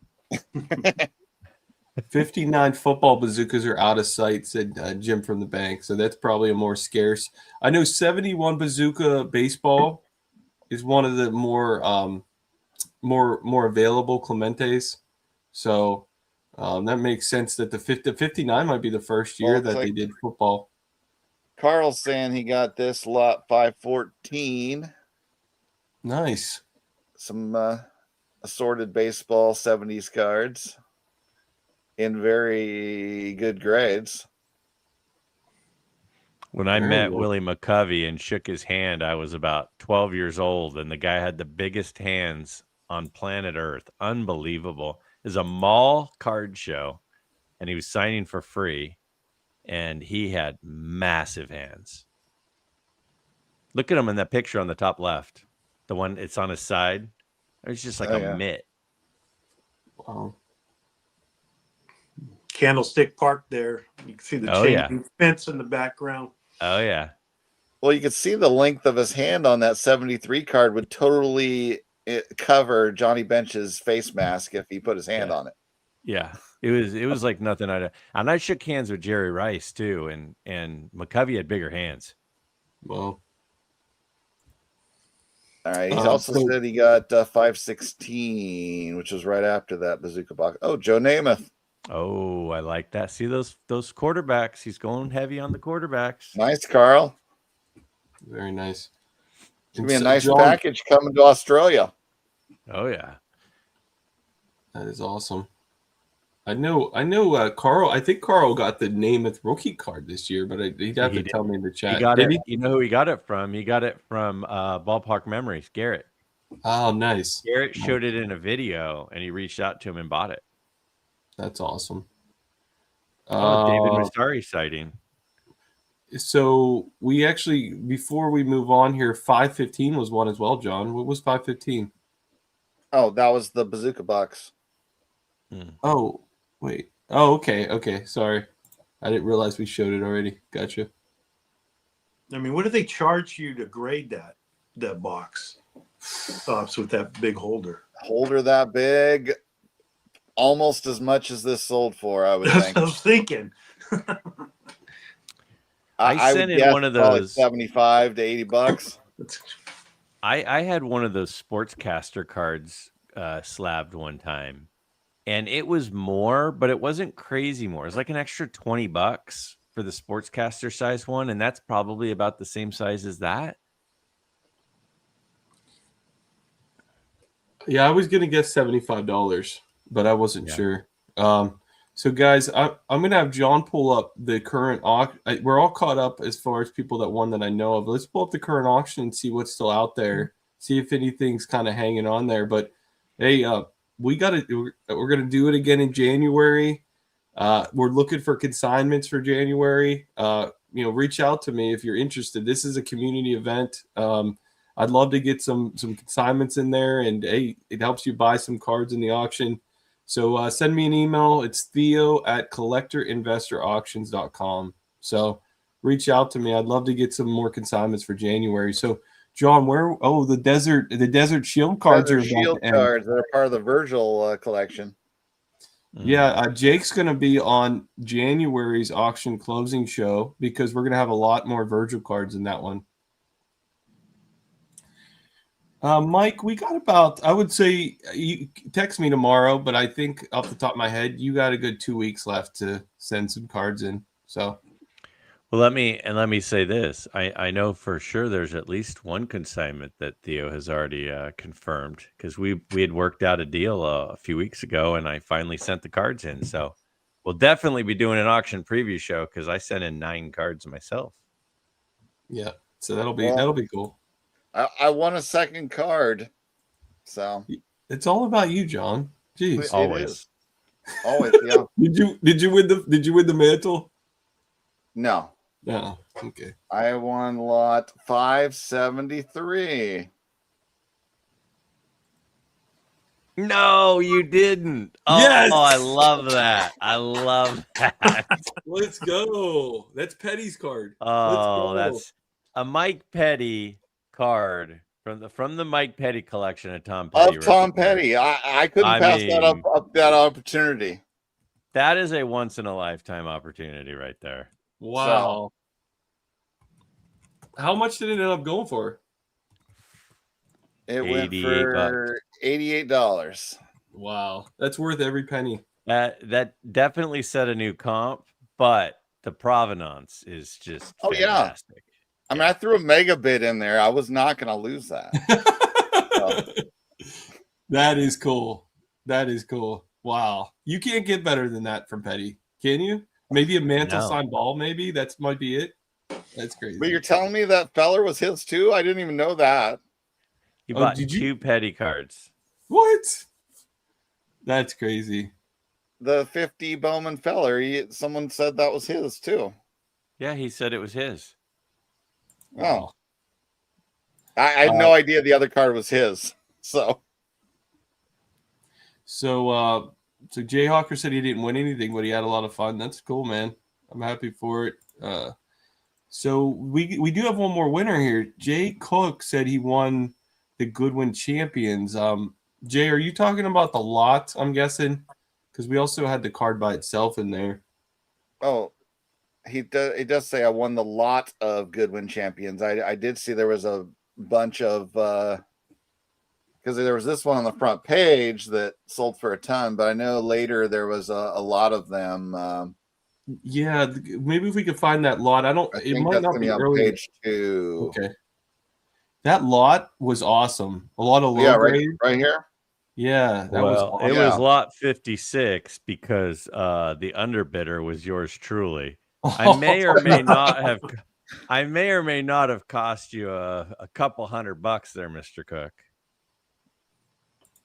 59 football bazookas are out of sight, said Jim from the bank. So that's probably a more scarce. I know 71 bazooka baseball is one of the more available Clementes. So that makes sense that the 59 might be the first year that they did football. Carl's saying he got this lot 514. Nice. Some assorted baseball 70s cards in very good grades. When I met Willie McCovey and shook his hand, I was about 12 years old, and the guy had the biggest hands on planet Earth. Unbelievable. It was a mall card show, and he was signing for free, and he had massive hands. Look at him in that picture on the top left. The one, it's on his side. It's just like mitt. Wow. Candlestick Park there. You can see the chain fence in the background. Oh, yeah. Well, you could see the length of his hand on that 73 card would totally cover Johnny Bench's face mask if he put his hand on it. Yeah. It was like nothing I'd. And I shook hands with Jerry Rice, too, and McCovey had bigger hands. Well. All right. He also said he got 516, which was right after that bazooka box. Oh, Joe Namath. Oh, I like that. See those quarterbacks. He's going heavy on the quarterbacks. Nice, Carl. Very nice. It's going to be a nice package coming to Australia. Oh, yeah. That is awesome. I know Carl. I think Carl got the Namath rookie card this year, but he'd have to tell me in the chat. He got it. You know who he got it from? He got it from Ballpark Memories, Garrett. Oh, nice. Garrett showed it in a video, and he reached out to him and bought it. That's awesome. David Mustari sighting. So we actually, before we move on here, 515 was one as well, John. What was 515? Oh, that was the bazooka box. Oh, wait. Oh, okay. Okay. Sorry. I didn't realize we showed it already. Gotcha. I mean, what do they charge you to grade that box? Tops with that big holder. holder that big, almost as much as this sold for, I would That's think. what I was thinking. I sent would in guess one of probably those. 75 to 80 bucks. I had one of those sportscaster cards slabbed one time, and it was more, but it wasn't crazy more. It was like an extra $20 for the sportscaster size one, and that's probably about the same size as that. Yeah, I was gonna guess $75, but I wasn't Yeah. sure. So guys, I'm gonna have John pull up the current auction. We're all caught up as far as people that won that I know of. Let's pull up the current auction and see what's still out there. See if anything's kind of hanging on there. But hey, we're gonna do it again in January. We're looking for consignments for January. Reach out to me if you're interested. This is a community event. I'd love to get some consignments in there, and hey, it helps you buy some cards in the auction. So send me an email. It's theo@collectorinvestorauctions.com. So reach out to me. I'd love to get some more consignments for January. So John, the desert shield cards Desert are about Shield to end. cards that are part of the Virgil collection. Yeah, Jake's going to be on January's auction closing show because we're going to have a lot more Virgil cards in that one. Mike, we got about, I would say, you text me tomorrow, but I think off the top of my head, you got a good 2 weeks left to send some cards in. So, well, let me say this. I know for sure there's at least one consignment that Theo has already confirmed, because we had worked out a deal a few weeks ago, and I finally sent the cards in. So we'll definitely be doing an auction preview show because I sent in 9 cards myself. yeah, so that'll be cool. I won a second card, so It's all about you, John. Jeez, It Always. is. Always, yeah. did you win the mantle? No, No, okay. I won lot 573. No, you didn't. Oh, Yes! I love that. I love that. Let's go. That's Petty's card. Oh, go. that's a Mike Petty card from the Mike Petty collection of Tom Petty. Of Tom Petty. I couldn't pass that up that opportunity. That is a once in a lifetime opportunity right there. Wow. How much did it end up going for? It went for $88. Wow. That's worth every penny. That definitely set a new comp, but the provenance is just fantastic. I mean, I threw a mega bid in there. I was not going to lose that. That is cool. That is cool. Wow. You can't get better than that from Petty, can you? Maybe a mantle signed ball, maybe. That might be it. That's crazy. But you're telling me that feller was his too? I didn't even know that. He bought 2 Petty cards. What? That's crazy. The 50 Bowman feller, someone said that was his too. Yeah, he said it was his. Oh. I had no idea the other card was his. So Jayhawker said he didn't win anything, but he had a lot of fun. That's cool, man. I'm happy for it. So we do have one more winner here. Jay Cook said he won the Goodwin Champions. Jay, are you talking about the lot, I'm guessing? Because we also had the card by itself in there. Oh, he does say I won the lot of Goodwin Champions. I did see there was a bunch of because there was this one on the front page that sold for a ton, but I know later there was a lot of them. Yeah, maybe if we could find that lot. It might not be on early. page 2. Okay. That lot was awesome. A lot of low grade. Right here. Yeah, that was awesome. It was lot 56 because the underbidder was yours truly. I may or may not have cost you a couple $100 there, Mr. Cook.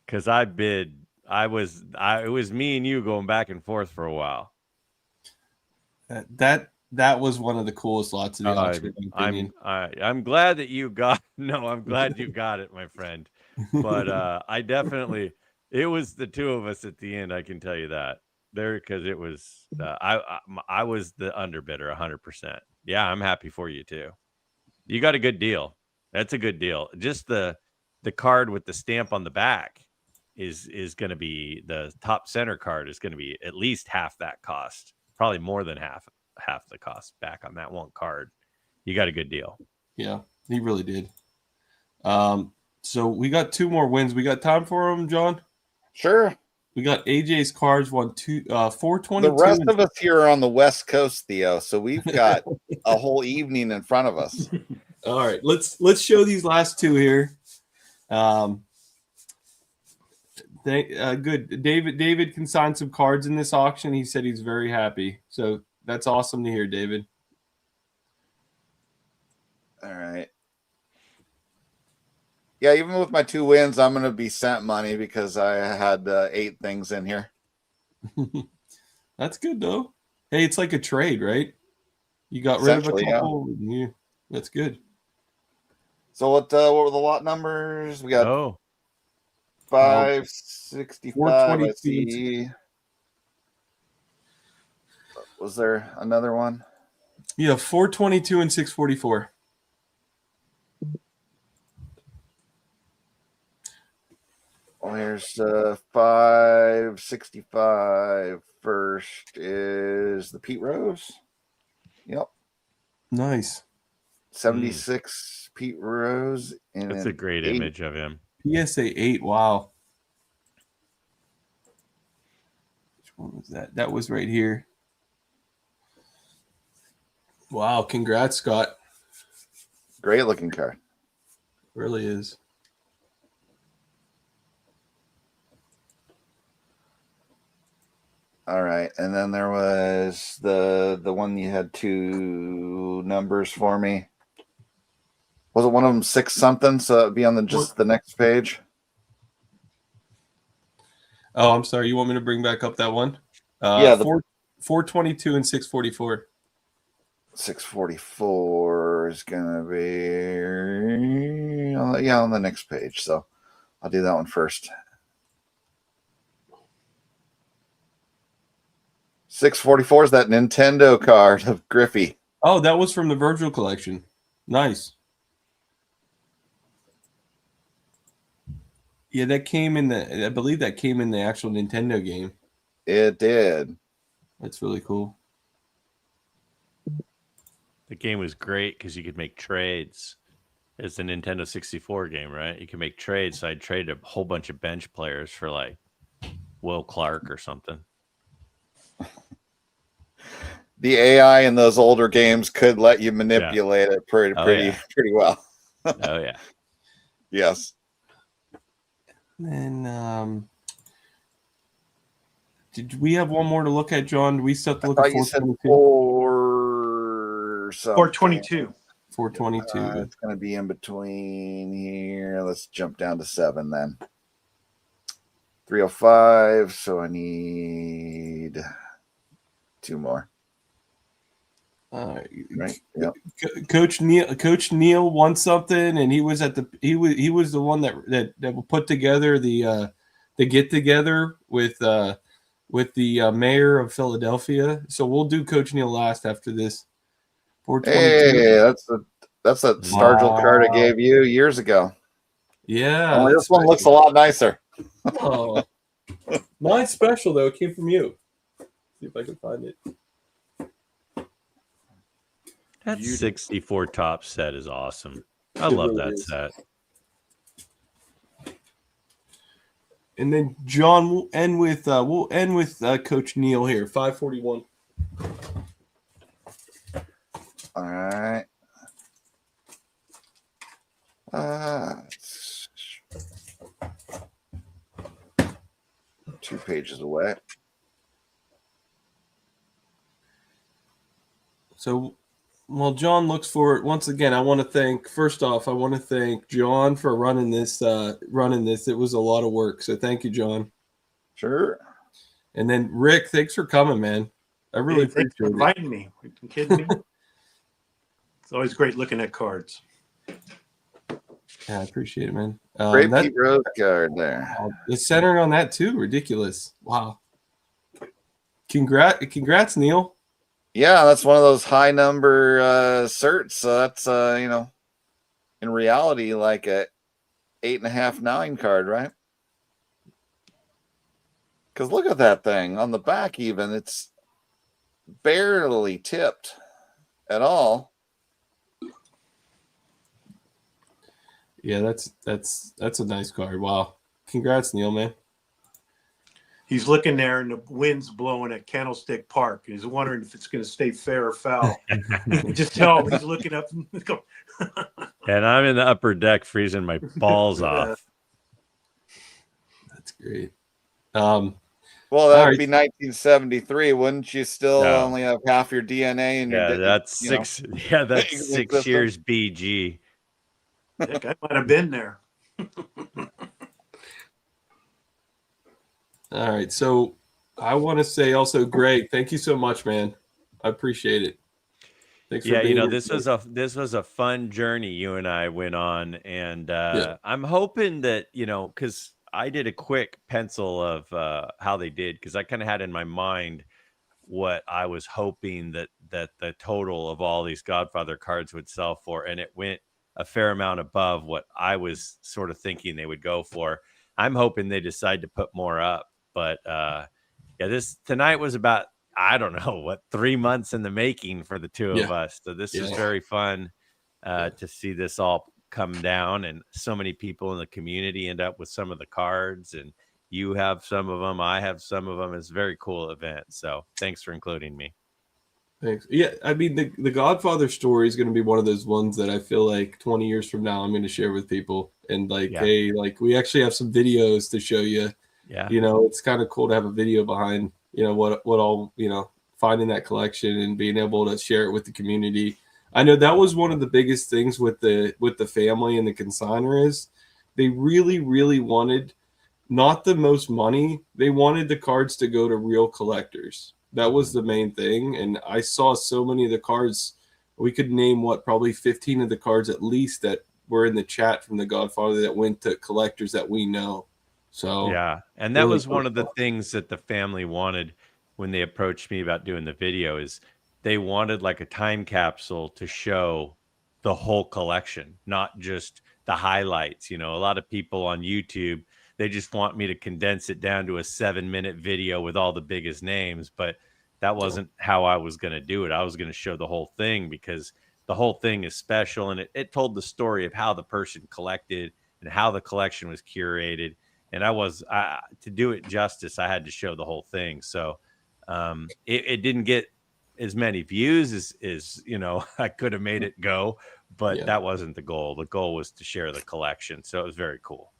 Because I bid, it was me and you going back and forth for a while. That was one of the coolest lots of the auction. I'm glad that you got. No, I'm glad you got it, my friend. But it was the two of us at the end. I can tell you that there, because it was I was the underbidder 100%. Yeah, I'm happy for you too. You got a good deal. That's a good deal. Just the card with the stamp on the back is going to be the top center card is going to be at least half that cost, probably more than half the cost back on that one card. You got a good deal. Yeah, he really did. So we got 2 more wins. We got time for them, John? Sure. We got AJ's cards 422. The rest of us here are on the West Coast, Theo, so we've got a whole evening in front of us. All right, let's show these last 2 here. Good. David can sign some cards in this auction. He said he's very happy. So that's awesome to hear, David. All right. Yeah, even with my 2 wins, I'm going to be sent money because I had 8 things in here. That's good, though. Hey, it's like a trade, right? You got rid of a couple. Yeah, that's good. So what were the lot numbers? We got 565. I see. Was there another one? Yeah, 422 and 644. Well, here's 565. First is the Pete Rose. Yep. Nice. 76 Pete Rose. And that's a great image of him. PSA 8. Wow. Which one was that? That was right here. Wow. Congrats, Scott. Great looking card. Really is. All right, and then there was the one you had 2 numbers for me. Was it one of them 6 something? So it'd be on the next page. Oh, I'm sorry. You want me to bring back up that one? Yeah, 422 and 644. 644 is gonna be on the next page. So I'll do that one first. 644 is that Nintendo card of Griffey. Oh, that was from the Virgil collection. Nice. Yeah, that came in I believe that came in the actual Nintendo game. It did. That's really cool. The game was great because you could make trades. It's the Nintendo 64 game, right? You can make trades. So I traded a whole bunch of bench players for like Will Clark or something. The AI in those older games could let you manipulate it pretty well. Oh yeah. Yes. And did we have one more to look at, John? Do we still have to look I at 422? 422. It's going to be in between here. Let's jump down to 7 then. 305. So I need 2 more. Right. Yep. Coach Neil won something, and he was he was the one that will put together the get together with the mayor of Philadelphia. So we'll do Coach Neil last after this. Hey, that's a Stargell card I gave you years ago. Yeah, only this one looks a lot nicer. Oh, mine's special though. It came from you. See if I can find it. That 64 top set is awesome. I love that set. And then John, we'll end with Coach Neil here, 541. All right. 2 pages away. So while John looks for it, once again, I want to thank John for running this. It was a lot of work. So thank you, John. Sure. And then Rick, thanks for coming, man. I really appreciate it. Inviting me. Are you kidding me? It's always great looking at cards. Yeah, I appreciate it, man. Great Pete Rose card there. The centering on that too, ridiculous. Wow. Congrats, Neil. Yeah, that's one of those high number certs. So that's in reality like a 8.5, 9 card, right? Because look at that thing on the back. Even it's barely tipped at all. Yeah, that's a nice card. Wow. Congrats, Neil, man. He's looking there, and the wind's blowing at Candlestick Park. He's wondering if it's going to stay fair or foul. You can just tell him he's looking up. And I'm in the upper deck freezing my balls off. That's great. Well, that would right. be 1973. Wouldn't you still No. only have half your DNA? And Yeah, your, that's you know, six. Yeah, that's English 6 years BG. Heck, I might have been there. All right. So I want to say also, Greg, thank you so much, man. I appreciate it. Thanks for Yeah, being here this today. was a fun journey you and I went on, and I'm hoping that because I did a quick pencil of how they did, because I kind of had in my mind what I was hoping that the total of all these Godfather cards would sell for, and it went a fair amount above what I was sort of thinking they would go for. I'm hoping they decide to put more up, but this tonight was about, I don't know, what, 3 months in the making for the two of us. So this is very fun to see this all come down, and so many people in the community end up with some of the cards, and you have some of them, I have some of them. It's a very cool event. So thanks for including me. Thanks. Yeah, I mean, the Godfather story is going to be one of those ones that I feel like 20 years from now I'm going to share with people, and hey, we actually have some videos to show you. Yeah, it's kind of cool to have a video behind what all finding that collection and being able to share it with the community. I know that was one of the biggest things with the family and the consignor is they really, really wanted not the most money. They wanted the cards to go to real collectors. That was the main thing. And I saw so many of the cards. We could name probably 15 of the cards at least that were in the chat from the Godfather that went to collectors that we know. So yeah, and that really was one of the things that the family wanted when they approached me about doing the video, is they wanted like a time capsule to show the whole collection, not just the highlights. A lot of people on YouTube, they just want me to condense it down to a 7-minute video with all the biggest names, but that wasn't how I was going to do it. I was going to show the whole thing, because the whole thing is special, and it told the story of how the person collected and how the collection was curated. And to do it justice, I had to show the whole thing. So it didn't get as many views as I could have made it go, but that wasn't the goal. The goal was to share the collection. So it was very cool.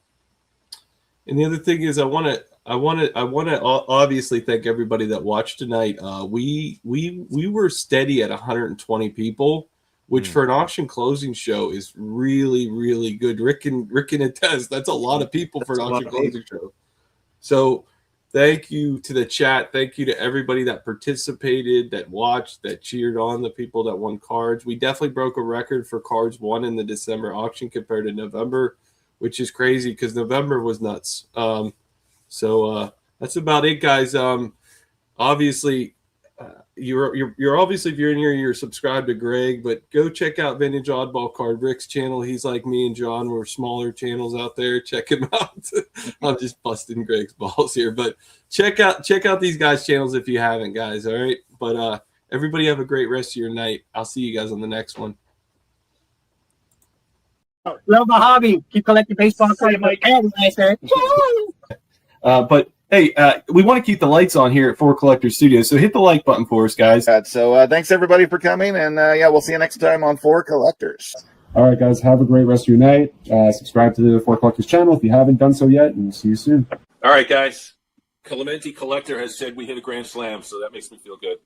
And the other thing is, I want to obviously thank everybody that watched tonight. We were steady at 120 people, which for an auction closing show is really, really good. Rick can attest. That's a lot of people for an auction closing show. So thank you to the chat. Thank you to everybody that participated, that watched, that cheered on the people that won cards. We definitely broke a record for cards won in the December auction compared to November, which is crazy because November was nuts. So that's about it, guys. Obviously, you're obviously, if you're in here, you're subscribed to Greg, but go check out Vintage Oddball Card, Rick's channel. He's like me and John. We're smaller channels out there. Check him out. I'm just busting Greg's balls here, but check out these guys' channels if you haven't, guys. All right, but everybody have a great rest of your night. I'll see you guys on the next one. Love my hobby. Keep collecting baseball cards. But hey, we want to keep the lights on here at Four Collectors Studios, so hit the like button for us, guys. So thanks everybody for coming, and we'll see you next time on Four Collectors. All right, guys, have a great rest of your night. Subscribe to the Four Collectors channel if you haven't done so yet, and see you soon. All right, guys. Clemente Collector has said we hit a grand slam, so that makes me feel good.